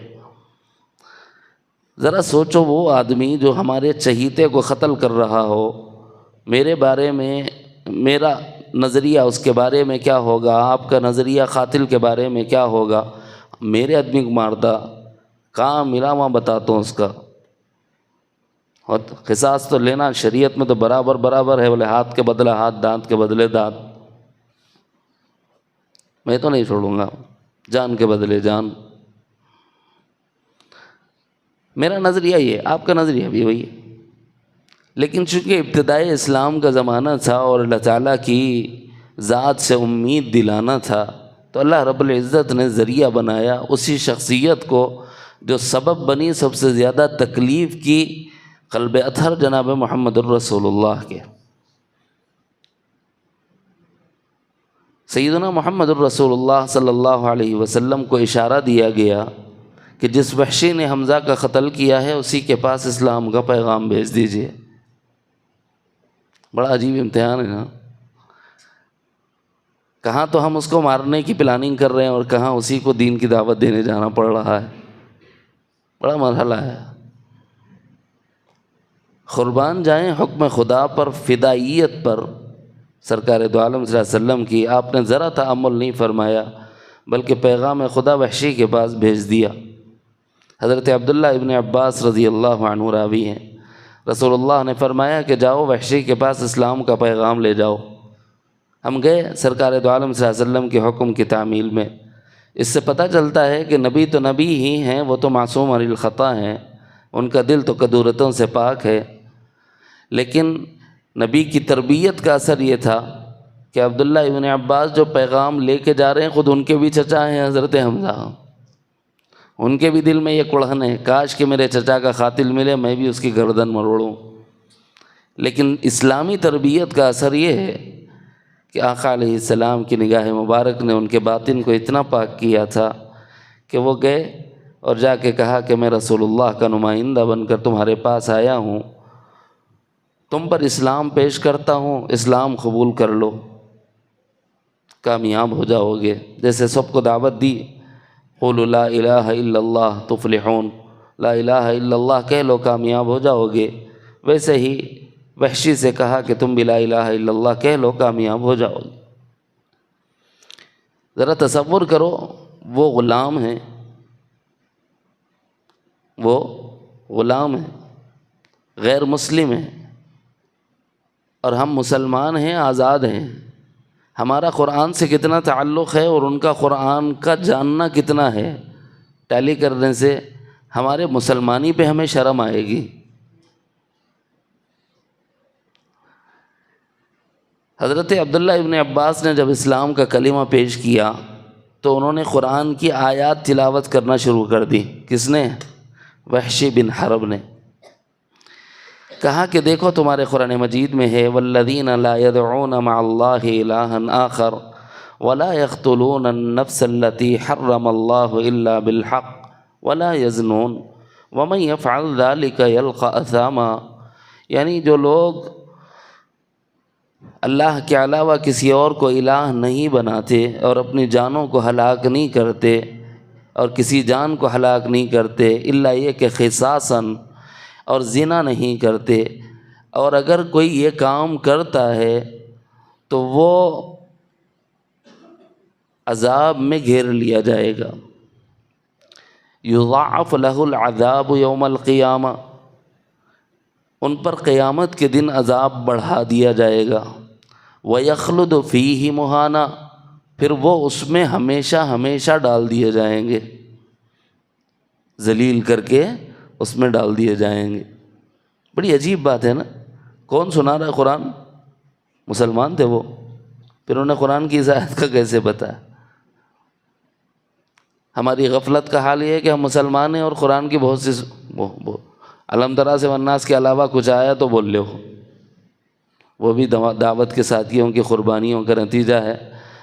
ذرا سوچو، وہ آدمی جو ہمارے چہیتے کو قتل کر رہا ہو، میرے بارے میں، میرا نظریہ اس کے بارے میں کیا ہوگا، آپ کا نظریہ قاتل کے بارے میں کیا ہوگا، میرے آدمی کو مارتا، کہاں ملا وہاں بتاتا ہوں اس کا۔ اور قصاص تو لینا شریعت میں تو برابر برابر ہے، بولے ہاتھ کے بدلے ہاتھ، دانت کے بدلے دانت، میں تو نہیں چھوڑوں گا، جان کے بدلے جان۔ میرا نظریہ یہ، آپ کا نظریہ بھی وہی ہے۔ لیکن چونکہ ابتدائی اسلام کا زمانہ تھا اور اللہ تعالیٰ کی ذات سے امید دلانا تھا، تو اللہ رب العزت نے ذریعہ بنایا اسی شخصیت کو جو سبب بنی سب سے زیادہ تکلیف کی قلب اطہر جناب محمد الرسول اللہ کے۔ سیدنا محمد الرسول اللہ صلی اللہ علیہ وسلم کو اشارہ دیا گیا کہ جس وحشی نے حمزہ کا قتل کیا ہے اسی کے پاس اسلام کا پیغام بھیج دیجیے۔ بڑا عجیب امتحان ہے نا، کہاں تو ہم اس کو مارنے کی پلاننگ کر رہے ہیں اور کہاں اسی کو دین کی دعوت دینے جانا پڑ رہا ہے۔ بڑا مرحلہ ہے۔ قربان جائیں حکم خدا پر، فدائیت پر، سرکار دو عالم صلی اللہ علیہ وسلم کی آپ نے ذرا تأمل نہیں فرمایا، بلکہ پیغام خدا وحشی کے پاس بھیج دیا۔ حضرت عبداللہ ابن عباس رضی اللہ عنہ راوی ہیں، رسول اللہ نے فرمایا کہ جاؤ وحشی کے پاس اسلام کا پیغام لے جاؤ۔ ہم گئے سرکار دو عالم صلی اللہ علیہ وسلم کے حکم کی تعمیل میں۔ اس سے پتہ چلتا ہے کہ نبی تو نبی ہی ہیں، وہ تو معصوم عن الخطا ہیں، ان کا دل تو کدورتوں سے پاک ہے، لیکن نبی کی تربیت کا اثر یہ تھا کہ عبداللہ ابن عباس جو پیغام لے کے جا رہے ہیں خود ان کے بھی چچا ہیں حضرت حمزہ، ان کے بھی دل میں یہ کڑھن ہے، کاش کہ میرے چچا کا قاتل ملے، میں بھی اس کی گردن مروڑوں۔ لیکن اسلامی تربیت کا اثر یہ ہے کہ آقا علیہ السلام کی نگاہ مبارک نے ان کے باطن کو اتنا پاک کیا تھا کہ وہ گئے اور جا کے کہا کہ میں رسول اللہ کا نمائندہ بن کر تمہارے پاس آیا ہوں، تم پر اسلام پیش کرتا ہوں، اسلام قبول کر لو، کامیاب ہو جاؤ گے۔ جیسے سب کو دعوت دی، قولوا لا الہ الا اللہ تفلحون، لا الہ الا اللہ کہہ لو کامیاب ہو جاؤ گے، ویسے ہی وحشی سے کہا کہ تم بھی لا الہ الا اللہ کہہ لو کامیاب ہو جاؤ گے۔ ذرا تصور کرو، وہ غلام ہیں، وہ غلام ہیں، غیر مسلم ہیں، اور ہم مسلمان ہیں، آزاد ہیں۔ ہمارا قرآن سے کتنا تعلق ہے اور ان کا قرآن کا جاننا کتنا ہے، ٹیلی کرنے سے ہمارے مسلمانی پہ ہمیں شرم آئے گی۔ حضرت عبداللہ ابن عباس نے جب اسلام کا کلمہ پیش کیا تو انہوں نے قرآن کی آیات تلاوت کرنا شروع کر دی۔ کس نے؟ وحشی بن حرب نے۔ کہا کہ دیکھو تمہارے قرآن مجید میں ہے والذین لا يدعون مع اللہ الہا آخر ولا يقتلون النفس التي حرم اللہ الا بالحق ولا يزنون ومن يفعل ذلك يلقى اثاما، یعنی جو لوگ اللہ کے علاوہ کسی اور کو الہ نہیں بناتے اور اپنی جانوں کو ہلاک نہیں کرتے اور کسی جان کو ہلاک نہیں کرتے الا یہ کہ قصاصاً، اور زنا نہیں کرتے، اور اگر کوئی یہ کام کرتا ہے تو وہ عذاب میں گھیر لیا جائے گا۔ یضاعف لہ العذاب یوم القیامہ، ان پر قیامت کے دن عذاب بڑھا دیا جائے گا۔ وَيَخْلُدُ فِيهِ مُهَانًا، پھر وہ اس میں ہمیشہ ہمیشہ ڈال دیے جائیں گے، ذلیل کر کے اس میں ڈال دیے جائیں گے۔ بڑی عجیب بات ہے نا، کون سنا رہا ہے قرآن؟ مسلمان تھے وہ، پھر انہیں قرآن کی اس آیت کا کیسے پتہ؟ ہماری غفلت کا حال یہ ہے کہ ہم مسلمان ہیں اور قرآن کی بہت سی الحمد للہ سے والناس کے علاوہ کچھ آیا تو بول لو، وہ بھی دعوت کے ساتھیوں کی قربانیوں کا نتیجہ ہے۔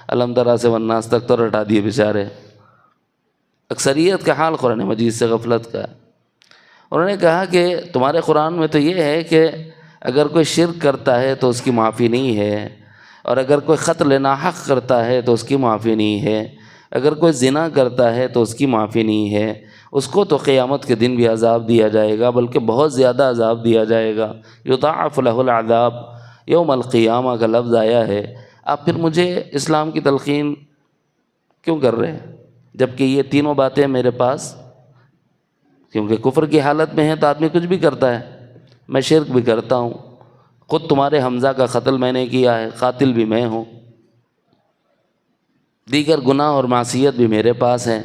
الحمد للہ سے والناس تک تو رٹا دیے بیچارے۔ اکثریت کا حال قرآن مجید سے غفلت کا ہے۔ انہوں نے کہا کہ تمہارے قرآن میں تو یہ ہے کہ اگر کوئی شرک کرتا ہے تو اس کی معافی نہیں ہے، اور اگر کوئی قتل ناحق کرتا ہے تو اس کی معافی نہیں ہے، اگر کوئی زنا کرتا ہے تو اس کی معافی نہیں ہے، اس کو تو قیامت کے دن بھی عذاب دیا جائے گا، بلکہ بہت زیادہ عذاب دیا جائے گا۔ یضاعف لہ العذاب یوم القیامہ کا لفظ آیا ہے۔ آپ پھر مجھے اسلام کی تلقین کیوں کر رہے ہیں جبکہ یہ تینوں باتیں میرے پاس؟ کیونکہ کفر کی حالت میں ہے تو آدمی کچھ بھی کرتا ہے۔ میں شرک بھی کرتا ہوں، خود تمہارے حمزہ کا قتل میں نے کیا ہے، قاتل بھی میں ہوں، دیگر گناہ اور معصیت بھی میرے پاس ہیں،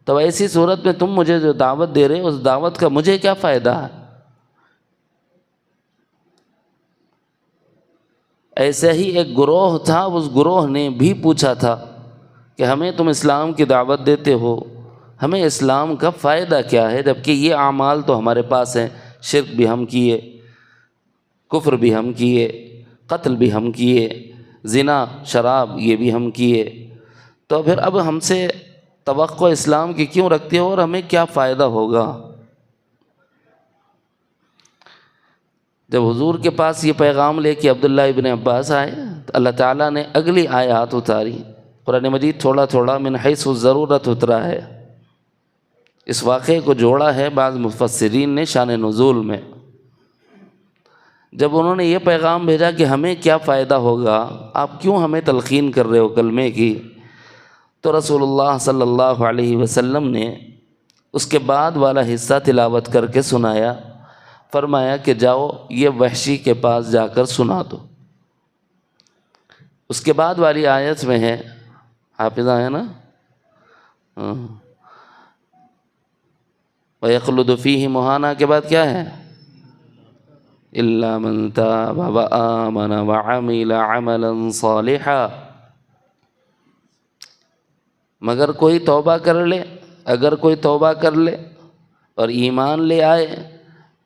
تو ایسی صورت میں تم مجھے جو دعوت دے رہے ہو اس دعوت کا مجھے کیا فائدہ ہے؟ ایسے ہی ایک گروہ تھا، اس گروہ نے بھی پوچھا تھا کہ ہمیں تم اسلام کی دعوت دیتے ہو، ہمیں اسلام کا فائدہ کیا ہے جبکہ یہ اعمال تو ہمارے پاس ہیں، شرک بھی ہم کیے، کفر بھی ہم کیے، قتل بھی ہم کیے، زنا شراب یہ بھی ہم کیے، تو پھر اب ہم سے توقع اسلام کی کیوں رکھتے ہو اور ہمیں کیا فائدہ ہوگا؟ جب حضور کے پاس یہ پیغام لے کے عبداللہ ابن عباس آئے تو اللہ تعالیٰ نے اگلی آیات اتاری۔ قرآن مجید تھوڑا تھوڑا من حیث الضرورت اترا ہے، اس واقعے کو جوڑا ہے بعض مفسرین نے شان نزول میں۔ جب انہوں نے یہ پیغام بھیجا کہ ہمیں کیا فائدہ ہوگا، آپ کیوں ہمیں تلقین کر رہے ہو کلمے کی، تو رسول اللہ صلی اللہ علیہ وسلم نے اس کے بعد والا حصہ تلاوت کر کے سنایا، فرمایا کہ جاؤ یہ وحشی کے پاس جا کر سنا دو۔ اس کے بعد والی آیت میں ہے، حافظہ ہے نا، وَيَخْلُدُ فِيهِ مُهَانًا کے بعد کیا ہے؟ إِلَّا مَن تَابَ وَآمَنَ وَعَمِلَ عَمَلًا صَالِحًا، مگر کوئی توبہ کر لے، اگر کوئی توبہ کر لے اور ایمان لے آئے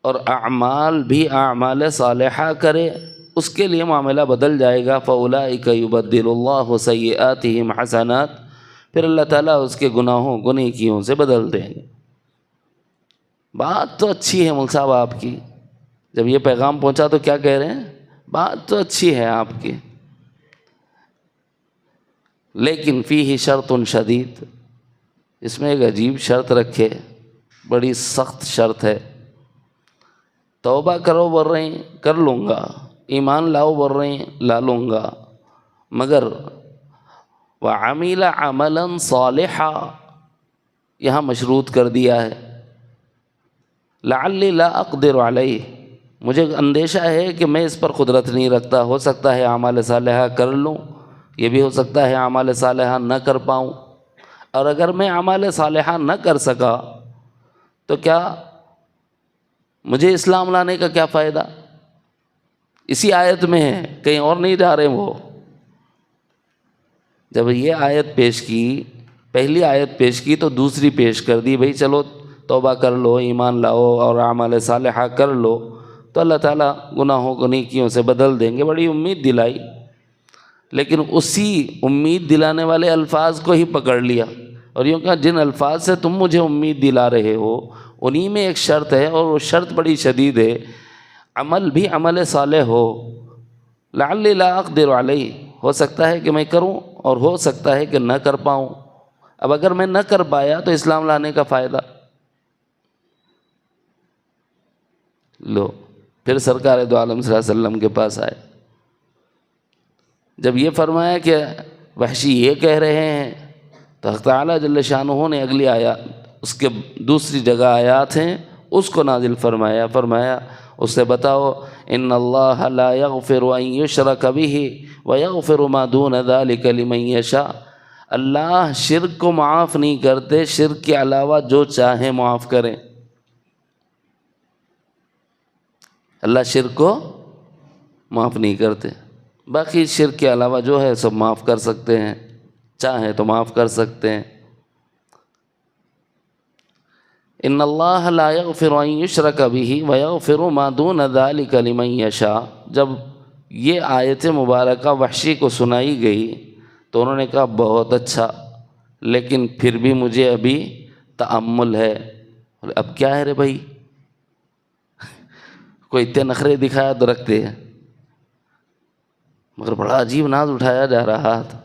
اور اعمال بھی اعمال صالحہ کرے، اس کے لیے معاملہ بدل جائے گا۔ فَأُولَئِكَ يُبَدِّلُ اللَّهُ سَيِّئَاتِهِمْ حَسَنَاتٍ، پھر اللہ تعالیٰ اس کے گناہوں کو نیکیوں سے بدل دیں گے۔ بات تو اچھی ہے مول صاحب آپ کی، جب یہ پیغام پہنچا تو کیا کہہ رہے ہیں؟ بات تو اچھی ہے آپ کی، لیکن فیہ شرط شدید، اس میں ایک عجیب شرط رکھے، بڑی سخت شرط ہے۔ توبہ کرو بول رہے ہیں، کر لوں گا، ایمان لاؤ بول رہے ہیں، لا لوں گا، مگر وَعَمِلَ عَمَلًا صَالِحًا یہاں مشروط کر دیا ہے۔ لَعَلِّ لَا أَقْدِرُ عَلَيْهِ مجھے اندیشہ ہے کہ میں اس پر قدرت نہیں رکھتا، ہو سکتا ہے اعمال صالحہ کر لوں، یہ بھی ہو سکتا ہے اعمال صالحہ نہ کر پاؤں، اور اگر میں اعمال صالحہ نہ کر سکا تو کیا مجھے اسلام لانے کا کیا فائدہ؟ اسی آیت میں ہے، کہیں اور نہیں جا رہے وہ۔ جب یہ آیت پیش کی، پہلی آیت پیش کی تو دوسری پیش کر دی، بھئی چلو توبہ کر لو، ایمان لاؤ اور اعمال صالحہ کر لو تو اللہ تعالیٰ گناہوں کو نیکیوں سے بدل دیں گے، بڑی امید دلائی۔ لیکن اسی امید دلانے والے الفاظ کو ہی پکڑ لیا اور یوں کہا جن الفاظ سے تم مجھے امید دلا رہے ہو انہی میں ایک شرط ہے، اور وہ شرط بڑی شدید ہے، عمل بھی عمل صالح ہو۔ لعلی لا اقدر علیہ ہو سکتا ہے کہ میں کروں اور ہو سکتا ہے کہ نہ کر پاؤں، اب اگر میں نہ کر پایا تو اسلام لانے کا فائدہ۔ لو پھر سرکار دو عالم صلی اللہ علیہ وسلم کے پاس آئے، جب یہ فرمایا کہ وحشی یہ کہہ رہے ہیں تو حق تعالیٰ جل شانہ نے اگلی آیات، اس کے دوسری جگہ آیات ہیں، اس کو نازل فرمایا اس سے بتاؤ ان اللہ لا یغفر ان یشرک بہ ویغفر ما دون ذلک لمن یشاء، اللہ شرک کو معاف نہیں کرتے، شرک کے علاوہ جو چاہیں معاف کریں۔ اللہ شرک کو معاف نہیں کرتے، باقی شرک کے علاوہ جو ہے سب معاف کر سکتے ہیں، چاہیں تو معاف کر سکتے ہیں۔ ان اللہ لا یغفر ان یشرک بہ ویغفر ما دون ذلک لمن یشاء، جب یہ آیت مبارکہ وحشی کو سنائی گئی تو انہوں نے کہا بہت اچھا، لیکن پھر بھی مجھے ابھی تأمل ہے۔ اب کیا ہے رے بھائی، کوئی اتنے نخرے دکھایا تو رکھتے ہیں، مگر بڑا عجیب ناز اٹھایا جا رہا تھا۔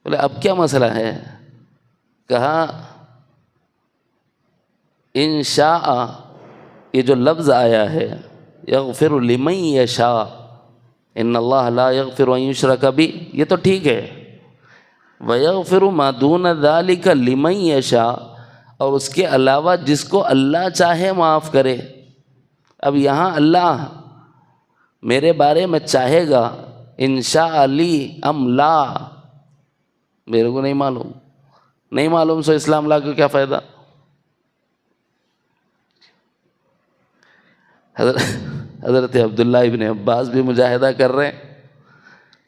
بولے اب کیا مسئلہ ہے؟ کہا انشاء، یہ جو لفظ آیا ہے یغفر لمن یشاء، ان اللہ لا یغفر ان یشرک بہ، یہ تو ٹھیک ہے، ویغفر ما دون ذلک لمن یشاء، اور اس کے علاوہ جس کو اللہ چاہے معاف کرے۔ اب یہاں اللہ میرے بارے میں چاہے گا انشاء لی ام لا، میرے کو نہیں معلوم سو اسلام لا کے کیا فائدہ؟ حضرت عبداللہ ابن عباس بھی مجاہدہ کر رہے ہیں،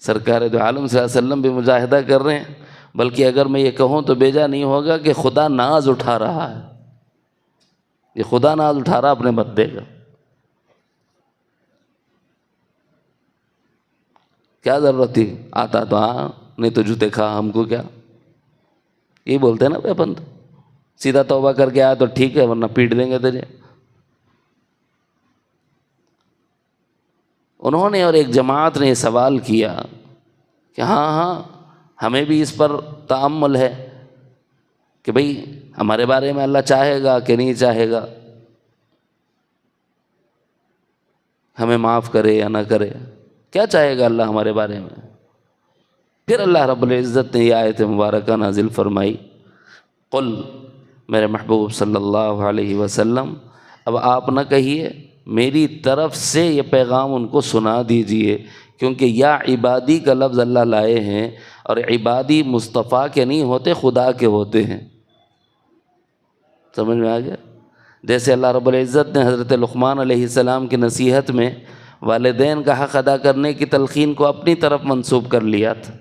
سرکار دو عالم صلی اللہ علیہ وسلم بھی مجاہدہ کر رہے ہیں، بلکہ اگر میں یہ کہوں تو بیجا نہیں ہوگا کہ خدا ناز اٹھا رہا ہے، یہ خدا ناز اٹھا رہا اپنے بندے کا۔ کیا ضرورت تھی؟ آتا تو ہاں، نہیں تو جوتے کھا، ہم کو کیا؟ یہی بولتے ہیں نا بے بند، سیدھا توبہ کر کے آیا تو ٹھیک ہے ورنہ پیٹ دیں گے تجھے۔ انہوں نے اور ایک جماعت نے سوال کیا کہ ہاں ہمیں بھی اس پر تأمل ہے کہ بھئی ہمارے بارے میں اللہ چاہے گا کہ نہیں چاہے گا، ہمیں معاف کرے یا نہ کرے، کیا چاہے گا اللہ ہمارے بارے میں؟ پھر اللہ رب العزت نے یہ آیت مبارکہ نازل فرمائی، قل، میرے محبوب صلی اللہ علیہ وسلم اب آپ نہ کہیے، میری طرف سے یہ پیغام ان کو سنا دیجئے، کیونکہ یا عبادی کا لفظ اللہ لائے ہیں، اور عبادی مصطفیٰ کے نہیں ہوتے، خدا کے ہوتے ہیں۔ سمجھ میں آ گیا؟ جیسے اللہ رب العزت نے حضرت لقمان علیہ السلام کی نصیحت میں والدین کا حق ادا کرنے کی تلقین کو اپنی طرف منسوب کر لیا تھا۔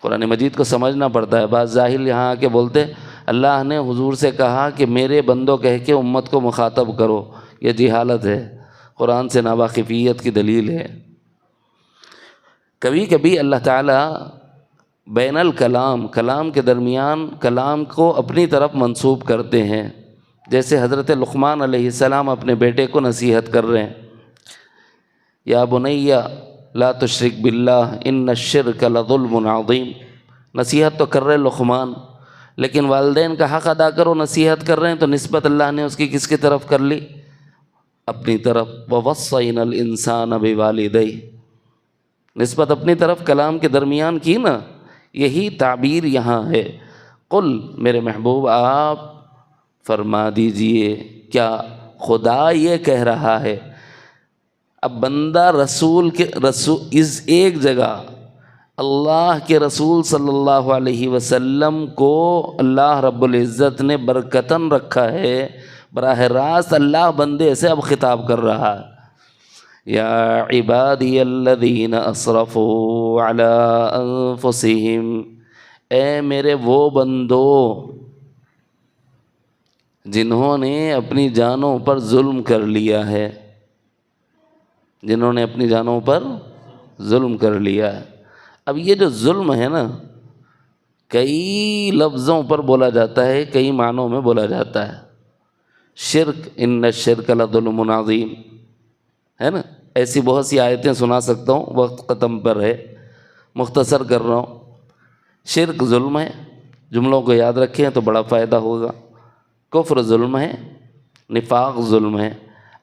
قرآن مجید کو سمجھنا پڑتا ہے، بعض جاہل یہاں آ کے بولتے اللہ نے حضور سے کہا کہ میرے بندوں کہہ کے امت کو مخاطب کرو، یہ جہالت ہے، قرآن سے ناواقفیت کی دلیل ہے۔ کبھی کبھی اللہ تعالیٰ بین الکلام، کلام کے درمیان کلام کو اپنی طرف منسوب کرتے ہیں، جیسے حضرت لقمان علیہ السلام اپنے بیٹے کو نصیحت کر رہے ہیں، یا بنی لا تشرک باللہ ان الشرک لظلم عظیم۔ نصیحت تو کر رہے لقمان، لیکن والدین کا حق ادا کرو، نصیحت کر رہے ہیں تو نسبت اللہ نے اس کی کس کی طرف کر لی؟ اپنی طرف۔ وَوَصَّيْنَا الْإِنسَانَ بِوَالِدَيْهِ، نسبت اپنی طرف کلام کے درمیان کی نا، یہی تعبیر یہاں ہے۔ قل، میرے محبوب آپ فرما دیجئے، کیا خدا یہ کہہ رہا ہے؟ اب بندہ رسول اس ایک جگہ اللہ کے رسول صلی اللہ علیہ وسلم کو اللہ رب العزت نے برکتاً رکھا ہے، براہ راست اللہ بندے سے اب خطاب کر رہا ہے، یا عبادی الذین اسرفوا علی انفسہم، اے میرے وہ بندو جنہوں نے اپنی جانوں پر ظلم کر لیا ہے، جنہوں نے اپنی جانوں پر ظلم کر لیا ہے۔ اب یہ جو ظلم ہے نا، کئی لفظوں پر بولا جاتا ہے، کئی معنوں میں بولا جاتا ہے۔ شرک، ان الشرک لظلم عظیم، ہے نا، ایسی بہت سی آیتیں سنا سکتا ہوں، وقت ختم پر ہے، مختصر کر رہا ہوں۔ شرک ظلم ہے، جملوں کو یاد رکھیں تو بڑا فائدہ ہوگا۔ کفر ظلم ہے، نفاق ظلم ہے۔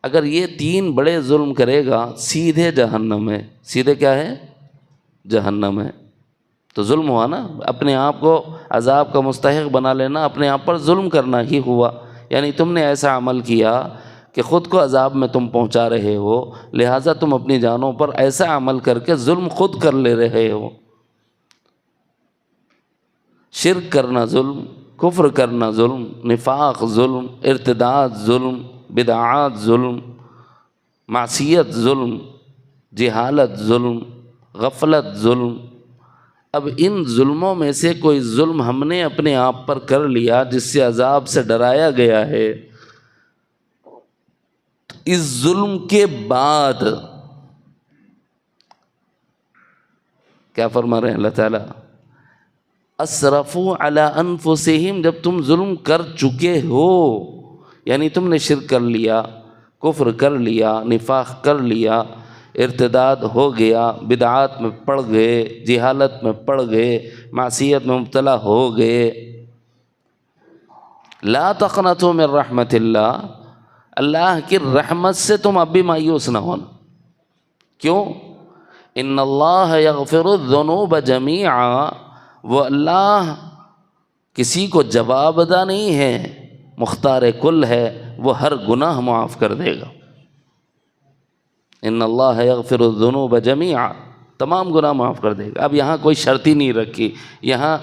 اگر یہ تین بڑے ظلم کرے گا سیدھے جہنم ہے، سیدھے کیا ہے؟ جہنم ہے۔ تو ظلم ہوا نا، اپنے آپ کو عذاب کا مستحق بنا لینا، اپنے آپ پر ظلم کرنا ہی ہوا، یعنی تم نے ایسا عمل کیا کہ خود کو عذاب میں تم پہنچا رہے ہو، لہٰذا تم اپنی جانوں پر ایسا عمل کر کے ظلم خود کر لے رہے ہو۔ شرک کرنا ظلم، کفر کرنا ظلم، نفاق ظلم، ارتداد ظلم، بدعات ظلم، معصیت ظلم، جہالت ظلم، غفلت ظلم۔ اب ان ظلموں میں سے کوئی ظلم ہم نے اپنے آپ پر کر لیا جس سے عذاب سے ڈرایا گیا ہے، اس ظلم کے بعد کیا فرما رہے ہیں اللہ تعالیٰ؟ اسرفوا علی انفسہم، جب تم ظلم کر چکے ہو، یعنی تم نے شرک کر لیا، کفر کر لیا، نفاق کر لیا، ارتداد ہو گیا، بدعات میں پڑ گئے، جہالت میں پڑ گئے، معصیت میں مبتلا ہو گئے، لا تقنطوا من رحمت اللہ، اللہ کی رحمت سے تم اب بھی مایوس نہ ہونا۔ کیوں؟ ان اللہ یغفر الذنوب جمیعا، وہ اللہ کسی کو جواب ادا نہیں ہے، مختار کل ہے، وہ ہر گناہ معاف کر دے گا۔ ان اللہ یغفر الذنوب جمیعا، تمام گناہ معاف کر دے گا۔ اب یہاں کوئی شرط ہی نہیں رکھی، یہاں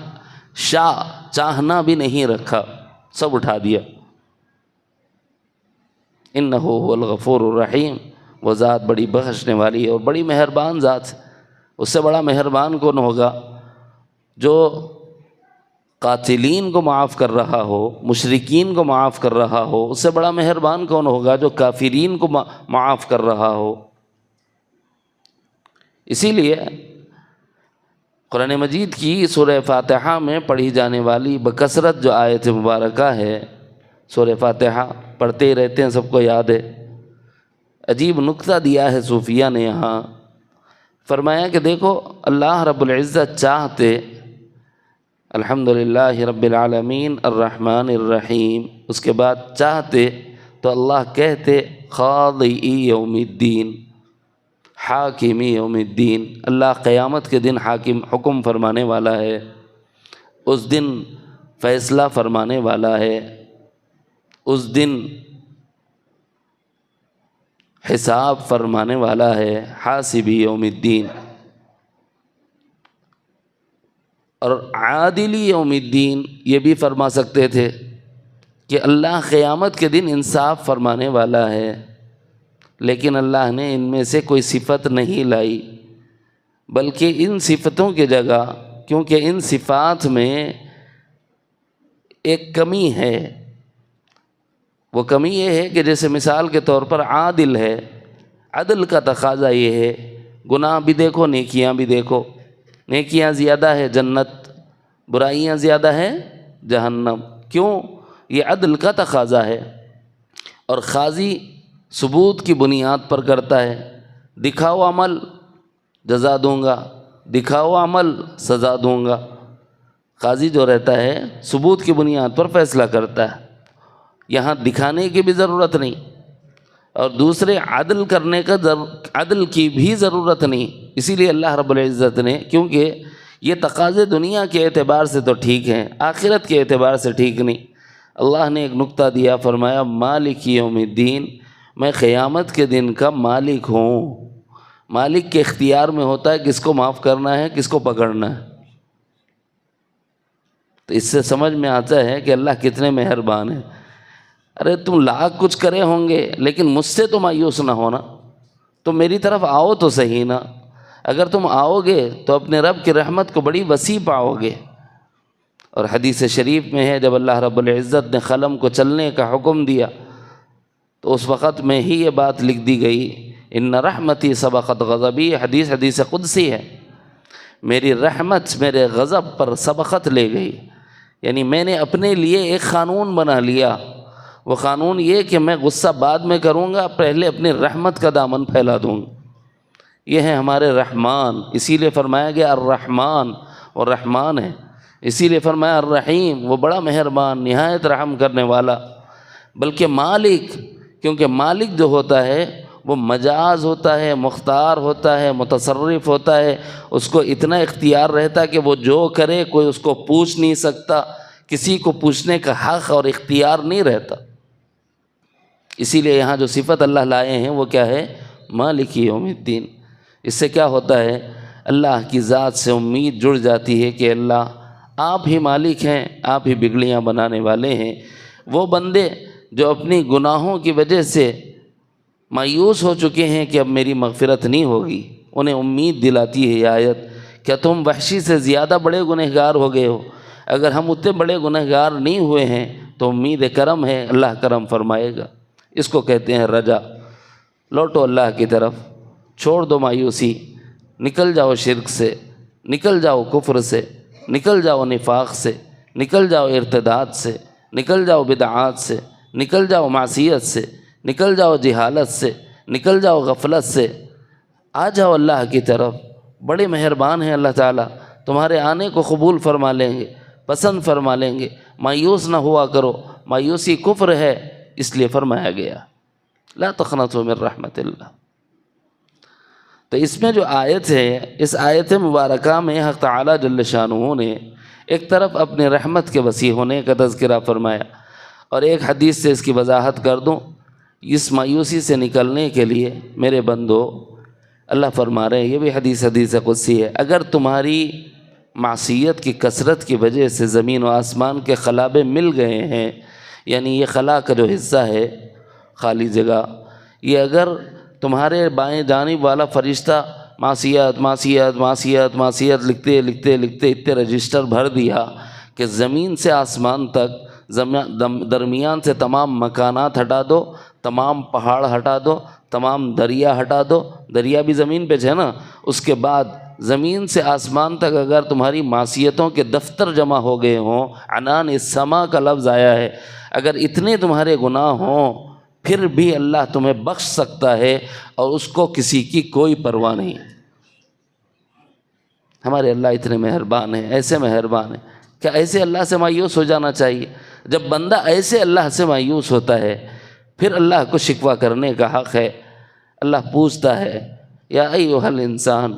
چاہنا بھی نہیں رکھا، سب اٹھا دیا۔ انہ هو الغفور الرحیم، وہ ذات بڑی بخشنے والی ہے اور بڑی مہربان ذات ہے۔ اس سے بڑا مہربان کون ہوگا؟ جو قاتلین کو معاف کر رہا ہو، مشرکین کو معاف کر رہا ہو، اس سے بڑا مہربان کون ہوگا؟ جو کافرین کو معاف کر رہا ہو۔ اسی لیے قرآن مجید کی سورہ فاتحہ میں پڑھی جانے والی بکثرت جو آیت مبارکہ ہے، سورہ فاتحہ پڑھتے ہی رہتے ہیں، سب کو یاد ہے۔ عجیب نکتہ دیا ہے صوفیہ نے یہاں، فرمایا کہ دیکھو اللہ رب العزت چاہتے الحمدللہ رب العالمین الرحمن الرحیم، اس کے بعد چاہتے تو اللہ کہتے قاضی یوم الدین، حاکمی یوم الدین، اللہ قیامت کے دن حکم فرمانے والا ہے، اس دن فیصلہ فرمانے والا ہے، اس دن حساب فرمانے والا ہے، حاسبی یوم الدین۔ اور عادلی یوم الدین یہ بھی فرما سکتے تھے کہ اللہ قیامت کے دن انصاف فرمانے والا ہے، لیکن اللہ نے ان میں سے کوئی صفت نہیں لائی، بلکہ ان صفتوں کی جگہ، کیونکہ ان صفات میں ایک کمی ہے، وہ کمی یہ ہے کہ جیسے مثال کے طور پر عادل ہے، عدل کا تقاضا یہ ہے گناہ بھی دیکھو نیکیاں بھی دیکھو، نیکیاں زیادہ ہے جنت، برائیاں زیادہ ہے جہنم۔ کیوں؟ یہ عدل کا تقاضا ہے، اور قاضی ثبوت کی بنیاد پر کرتا ہے۔ دکھاؤ عمل جزا دوں گا، دکھاؤ عمل سزا دوں گا۔ قاضی جو رہتا ہے ثبوت کی بنیاد پر فیصلہ کرتا ہے، یہاں دکھانے کی بھی ضرورت نہیں، اور دوسرے عدل کرنے کا عدل کی بھی ضرورت نہیں۔ اسی لیے اللہ رب العزت نے، کیونکہ یہ تقاضے دنیا کے اعتبار سے تو ٹھیک ہیں، آخرت کے اعتبار سے ٹھیک نہیں، اللہ نے ایک نکتہ دیا، فرمایا مالک یوم الدین، میں قیامت کے دن کا مالک ہوں۔ مالک کے اختیار میں ہوتا ہے کس کو معاف کرنا ہے، کس کو پکڑنا ہے۔ تو اس سے سمجھ میں آتا ہے کہ اللہ کتنے مہربان ہیں۔ ارے تم لاکھ کچھ کرے ہوں گے لیکن مجھ سے تو مایوس نہ ہونا، تم میری طرف آؤ تو صحیح نا۔ اگر تم آؤ گے تو اپنے رب کی رحمت کو بڑی وسیع پاؤ گے۔ اور حدیث شریف میں ہے جب اللہ رب العزت نے قلم کو چلنے کا حکم دیا تو اس وقت میں ہی یہ بات لکھ دی گئی، ان رحمتی سبقت غضبی، حدیث قدسی ہے، میری رحمت میرے غضب پر سبقت لے گئی، یعنی میں نے اپنے لیے ایک قانون بنا لیا۔ وہ قانون یہ کہ میں غصہ بعد میں کروں گا، پہلے اپنی رحمت کا دامن پھیلا دوں گا۔ یہ ہے ہمارے رحمان، اسی لیے فرمایا گیا الرحمن، اور رحمان ہے، اسی لیے فرمایا الرحیم، وہ بڑا مہربان نہایت رحم کرنے والا۔ بلکہ مالک، کیونکہ مالک جو ہوتا ہے وہ مجاز ہوتا ہے، مختار ہوتا ہے، متصرف ہوتا ہے، اس کو اتنا اختیار رہتا ہے کہ وہ جو کرے کوئی اس کو پوچھ نہیں سکتا، کسی کو پوچھنے کا حق اور اختیار نہیں رہتا۔ اسی لیے یہاں جو صفت اللہ لائے ہیں وہ کیا ہے؟ مالک یوم الدین۔ اس سے کیا ہوتا ہے؟ اللہ کی ذات سے امید جڑ جاتی ہے کہ اللہ آپ ہی مالک ہیں، آپ ہی بگڑیاں بنانے والے ہیں۔ وہ بندے جو اپنی گناہوں کی وجہ سے مایوس ہو چکے ہیں کہ اب میری مغفرت نہیں ہوگی، انہیں امید دلاتی ہے یہ آیت، کیا تم وحشی سے زیادہ بڑے گنہگار ہو گئے ہو؟ اگر ہم اتنے بڑے گنہگار نہیں ہوئے ہیں تو امید کرم ہے، اللہ کرم فرمائے گا۔ اس کو کہتے ہیں رجا۔ لوٹو اللہ کی طرف، چھوڑ دو مایوسی، نکل جاؤ شرک سے، نکل جاؤ کفر سے، نکل جاؤ نفاق سے، نکل جاؤ ارتداد سے، نکل جاؤ بدعات سے، نکل جاؤ معصیت سے، نکل جاؤ جہالت سے، نکل جاؤ غفلت سے، آ جاؤ اللہ کی طرف۔ بڑے مہربان ہیں اللہ تعالیٰ، تمہارے آنے کو قبول فرما لیں گے، پسند فرما لیں گے۔ مایوس نہ ہوا کرو، مایوسی کفر ہے، اس لیے فرمایا گیا لا تقنطوا من رحمت اللہ۔ تو اس میں جو آیت ہے، اس آیت مبارکہ میں حق تعالیٰ جل شانہ نے ایک طرف اپنے رحمت کے وسیع ہونے کا تذکرہ فرمایا، اور ایک حدیث سے اس کی وضاحت کر دوں۔ اس مایوسی سے نکلنے کے لیے میرے بندو، اللہ فرما رہے ہیں، یہ بھی حدیث قدسی ہے، اگر تمہاری معصیت کی کثرت کی وجہ سے زمین و آسمان کے خلابے مل گئے ہیں، یعنی یہ خلا کا جو حصہ ہے خالی جگہ، یہ اگر تمہارے بائیں جانب والا فرشتہ معصیت معصیت معصیت معصیت لکھتے لکھتے لکھتے اتنے رجسٹر بھر دیا کہ زمین سے آسمان تک درمیان سے تمام مکانات ہٹا دو، تمام پہاڑ ہٹا دو، تمام دریا ہٹا دو، دریا بھی زمین پہ ہے نا، اس کے بعد زمین سے آسمان تک اگر تمہاری معصیتوں کے دفتر جمع ہو گئے ہوں، عنان السما کا لفظ آیا ہے، اگر اتنے تمہارے گناہ ہوں پھر بھی اللہ تمہیں بخش سکتا ہے، اور اس کو کسی کی کوئی پرواہ نہیں۔ ہمارے اللہ اتنے مہربان ہیں، ایسے مہربان ہیں، کیا ایسے اللہ سے مایوس ہو جانا چاہیے؟ جب بندہ ایسے اللہ سے مایوس ہوتا ہے پھر اللہ کو شکوہ کرنے کا حق ہے۔ اللہ پوچھتا ہے یا ایھا الانسان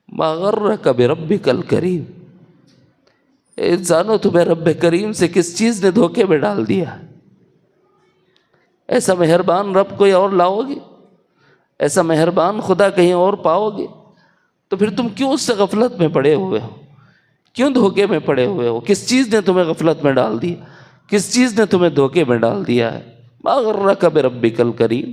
ما غرک بربک الکریم، اے انسانو تمہیں رب کریم سے کس چیز نے دھوکے میں ڈال دیا؟ ایسا مہربان رب کوئی اور لاؤ گے؟ ایسا مہربان خدا کہیں اور پاؤ گے؟ تو پھر تم کیوں اس سے غفلت میں پڑے ہوئے ہو؟ کیوں دھوکے میں پڑے ہوئے ہو؟ کس چیز نے تمہیں غفلت میں ڈال دیا؟ کس چیز نے تمہیں دھوکے میں ڈال دیا ہے؟ ما غرک بربک الکریم۔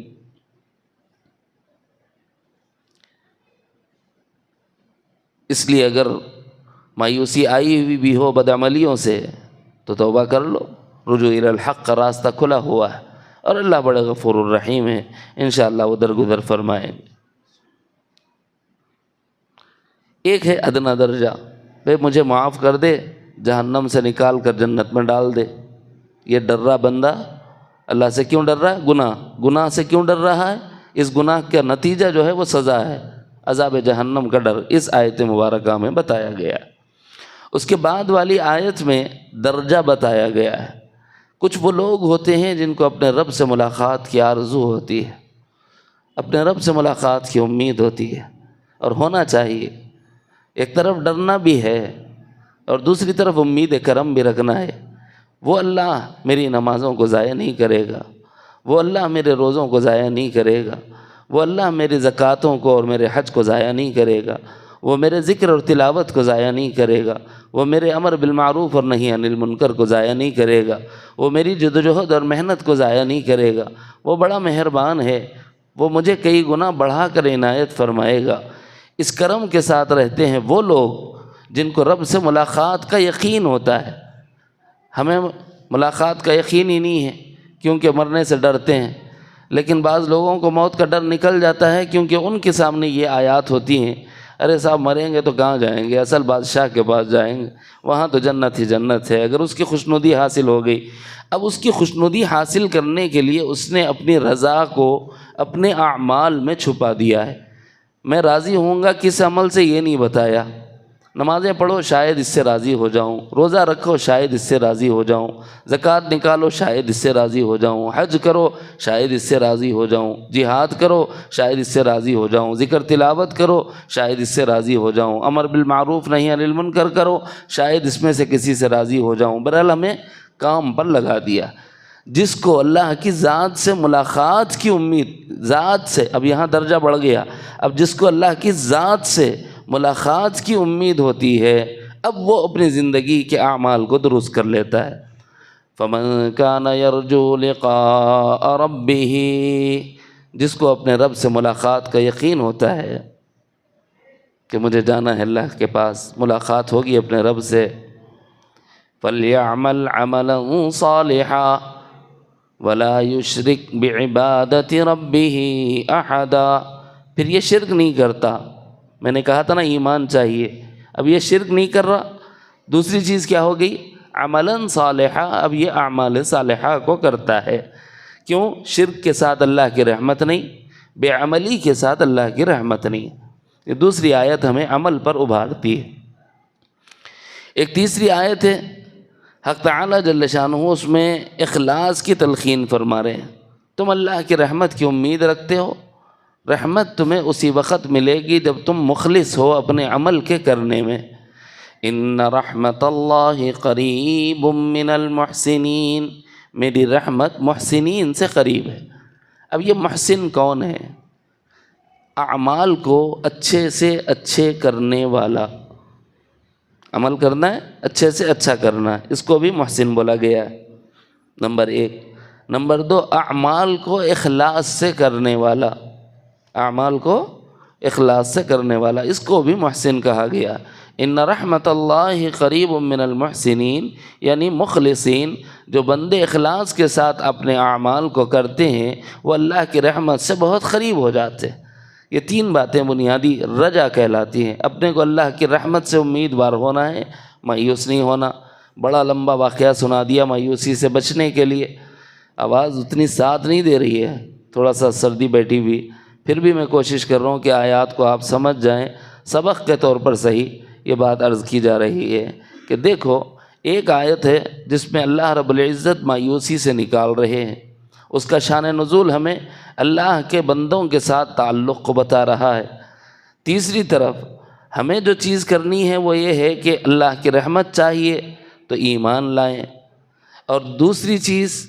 اس لیے اگر مایوسی آئی ہوئی بھی ہو بدعملیوں سے تو توبہ کر لو، رجوع الی الحق کا راستہ کھلا ہوا ہے، اور اللہ بڑے غفور الرحیم ہے، انشاءاللہ وہ درگزر فرمائیں گے۔ ایک ہے ادنا درجہ، بھائی مجھے معاف کر دے، جہنم سے نکال کر جنت میں ڈال دے۔ یہ ڈر رہا بندہ اللہ سے کیوں ڈر رہا ہے؟ گناہ سے کیوں ڈر رہا ہے؟ اس گناہ کا نتیجہ جو ہے وہ سزا ہے، عذاب جہنم کا ڈر اس آیت مبارکہ میں بتایا گیا ہے۔ اس کے بعد والی آیت میں درجہ بتایا گیا ہے۔ کچھ وہ لوگ ہوتے ہیں جن کو اپنے رب سے ملاقات کی آرزو ہوتی ہے، اپنے رب سے ملاقات کی امید ہوتی ہے، اور ہونا چاہیے۔ ایک طرف ڈرنا بھی ہے اور دوسری طرف امید کرم بھی رکھنا ہے۔ وہ اللہ میری نمازوں کو ضائع نہیں کرے گا، وہ اللہ میرے روزوں کو ضائع نہیں کرے گا، وہ اللہ میری زکوٰۃوں کو اور میرے حج کو ضائع نہیں کرے گا، وہ میرے ذکر اور تلاوت کو ضائع نہیں کرے گا، وہ میرے امر بالمعروف اور نہی عن المنکر کو ضائع نہیں کرے گا، وہ میری جدوجہد اور محنت کو ضائع نہیں کرے گا۔ وہ بڑا مہربان ہے، وہ مجھے کئی گنا بڑھا کر عنایت فرمائے گا۔ اس کرم کے ساتھ رہتے ہیں وہ لوگ جن کو رب سے ملاقات کا یقین ہوتا ہے۔ ہمیں ملاقات کا یقین ہی نہیں ہے کیونکہ مرنے سے ڈرتے ہیں، لیکن بعض لوگوں کو موت کا ڈر نکل جاتا ہے کیونکہ ان کے سامنے یہ آیات ہوتی ہیں، ارے صاحب مریں گے تو کہاں جائیں گے؟ اصل بادشاہ کے پاس جائیں گے، وہاں تو جنت ہی جنت ہے۔ اگر اس کی خوشنودی حاصل ہو گئی، اب اس کی خوشنودی حاصل کرنے کے لیے اس نے اپنی رضا کو اپنے اعمال میں چھپا دیا ہے۔ میں راضی ہوں گا کس عمل سے یہ نہیں بتایا۔ نمازیں پڑھو شاید اس سے راضی ہو جاؤں، روزہ رکھو شاید اس سے راضی ہو جاؤں، زکوٰۃ نکالو شاید اس سے راضی ہو جاؤں، حج کرو شاید اس سے راضی ہو جاؤں، جہاد کرو شاید اس سے راضی ہو جاؤں، ذکر تلاوت کرو شاید اس سے راضی ہو جاؤں، امر بالمعروف نہی عن المنکر کرو شاید اس میں سے کسی سے راضی ہو جاؤں۔ بہرحال ہمیں کام پر لگا دیا۔ جس کو اللہ کی ذات سے ملاقات کی امید، ذات سے، اب یہاں درجہ بڑھ گیا، اب جس کو اللہ کی ذات سے ملاقات کی امید ہوتی ہے، اب وہ اپنی زندگی کے اعمال کو درست کر لیتا ہے۔ فَمَن كَانَ يَرْجُو لِقَاءَ رَبِّهِ، جس کو اپنے رب سے ملاقات کا یقین ہوتا ہے کہ مجھے جانا ہے اللہ کے پاس، ملاقات ہوگی اپنے رب سے، فَلْيَعْمَلْ عَمَلًا صَالِحًا وَلَا يُشْرِكْ بِعِبَادَةِ رَبِّهِ أَحَدًا۔ پھر یہ شرک نہیں کرتا، میں نے کہا تھا نا ایمان چاہیے، اب یہ شرک نہیں کر رہا۔ دوسری چیز کیا ہو گئی؟ عملاً صالحہ، اب یہ اعمال صالحہ کو کرتا ہے۔ کیوں؟ شرک کے ساتھ اللہ کی رحمت نہیں، بے عملی کے ساتھ اللہ کی رحمت نہیں۔ یہ دوسری آیت ہمیں عمل پر ابھارتی ہے۔ ایک تیسری آیت ہے، حق تعالیٰ جل شانہ اس میں اخلاص کی تلقین فرما رہے ہیں۔ تم اللہ کی رحمت کی امید رکھتے ہو، رحمت تمہیں اسی وقت ملے گی جب تم مخلص ہو اپنے عمل کے کرنے میں۔ ان رحمت اللہ قریب من المحسنین، میری رحمت محسنین سے قریب ہے۔ اب یہ محسن کون ہے؟ اعمال کو اچھے سے اچھے کرنے والا، عمل کرنا ہے اچھے سے اچھا کرنا ہے، اس کو بھی محسن بولا گیا ہے، نمبر ایک۔ نمبر دو، اعمال کو اخلاص سے کرنے والا، اعمال کو اخلاص سے کرنے والا، اس کو بھی محسن کہا گیا۔ ان رحمت اللہ قریب من المحسنین، یعنی مخلصین، جو بندے اخلاص کے ساتھ اپنے اعمال کو کرتے ہیں وہ اللہ کی رحمت سے بہت قریب ہو جاتے ہیں۔ یہ تین باتیں بنیادی رجا کہلاتی ہیں۔ اپنے کو اللہ کی رحمت سے امیدوار ہونا ہے، مایوس نہیں ہونا۔ بڑا لمبا واقعہ سنا دیا مایوسی سے بچنے کے لیے، آواز اتنی ساتھ نہیں دے رہی ہے، تھوڑا سا سردی بیٹھی ہوئی، پھر بھی میں کوشش کر رہا ہوں کہ آیات کو آپ سمجھ جائیں، سبق کے طور پر صحیح یہ بات عرض کی جا رہی ہے کہ دیکھو ایک آیت ہے جس میں اللہ رب العزت مایوسی سے نکال رہے ہیں، اس کا شان نزول ہمیں اللہ کے بندوں کے ساتھ تعلق کو بتا رہا ہے۔ تیسری طرف ہمیں جو چیز کرنی ہے وہ یہ ہے کہ اللہ کی رحمت چاہیے تو ایمان لائیں، اور دوسری چیز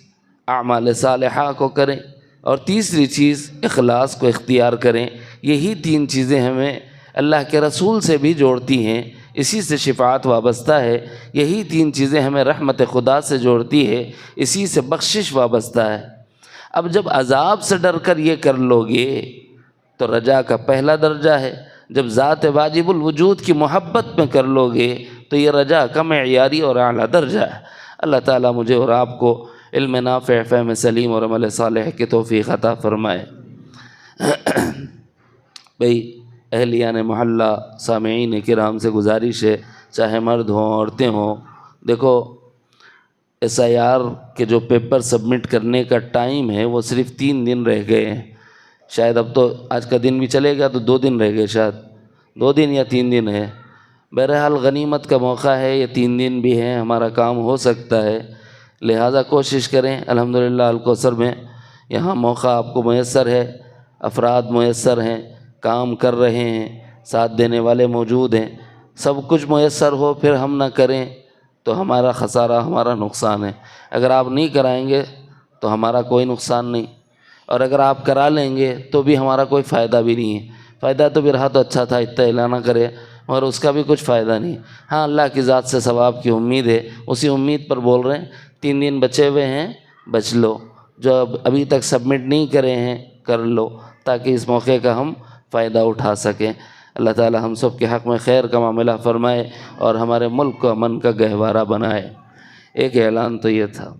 اعمال صالحہ کو کریں، اور تیسری چیز اخلاص کو اختیار کریں۔ یہی تین چیزیں ہمیں اللہ کے رسول سے بھی جوڑتی ہیں، اسی سے شفاعت وابستہ ہے۔ یہی تین چیزیں ہمیں رحمت خدا سے جوڑتی ہے، اسی سے بخشش وابستہ ہے۔ اب جب عذاب سے ڈر کر یہ کر لو گے تو رجا کا پہلا درجہ ہے، جب ذات واجب الوجود کی محبت میں کر لو گے تو یہ رجا کا معیاری اور اعلیٰ درجہ ہے۔ اللہ تعالیٰ مجھے اور آپ کو علم نافع، فہم سلیم اور عمل صالح کی توفیق عطا فرمائے۔ بھئی اہلیان محلہ سامعین کرام سے گزارش ہے، چاہے مرد ہوں عورتیں ہوں، دیکھو SIR کے جو پیپر سبمٹ کرنے کا ٹائم ہے وہ صرف 3 دن رہ گئے ہیں، شاید اب تو آج کا دن بھی چلے گا تو 2 دن رہ گئے، شاید 2 دن یا 3 دن ہے۔ بہرحال غنیمت کا موقع ہے، یہ 3 دن بھی ہیں، ہمارا کام ہو سکتا ہے، لہٰذا کوشش کریں۔ الحمدللہ الکوثر میں یہاں موقع آپ کو میسر ہے، افراد میسر ہیں، کام کر رہے ہیں، ساتھ دینے والے موجود ہیں، سب کچھ میسر ہو پھر ہم نہ کریں تو ہمارا خسارہ، ہمارا نقصان ہے۔ اگر آپ نہیں کرائیں گے تو ہمارا کوئی نقصان نہیں، اور اگر آپ کرا لیں گے تو بھی ہمارا کوئی فائدہ بھی نہیں ہے۔ فائدہ تو بھی رہا تو اچھا تھا، اتنا اعلان نہ کرے، مگر اس کا بھی کچھ فائدہ نہیں۔ ہاں اللہ کی ذات سے ثواب کی امید ہے، اسی امید پر بول رہے ہیں۔ 3 دن بچے ہوئے ہیں، بچ لو، جو ابھی تک سبمٹ نہیں کرے ہیں کر لو، تاکہ اس موقع کا ہم فائدہ اٹھا سکیں۔ اللہ تعالی ہم سب کے حق میں خیر کا معاملہ فرمائے اور ہمارے ملک کو امن کا گہوارہ بنائے۔ ایک اعلان تو یہ تھا۔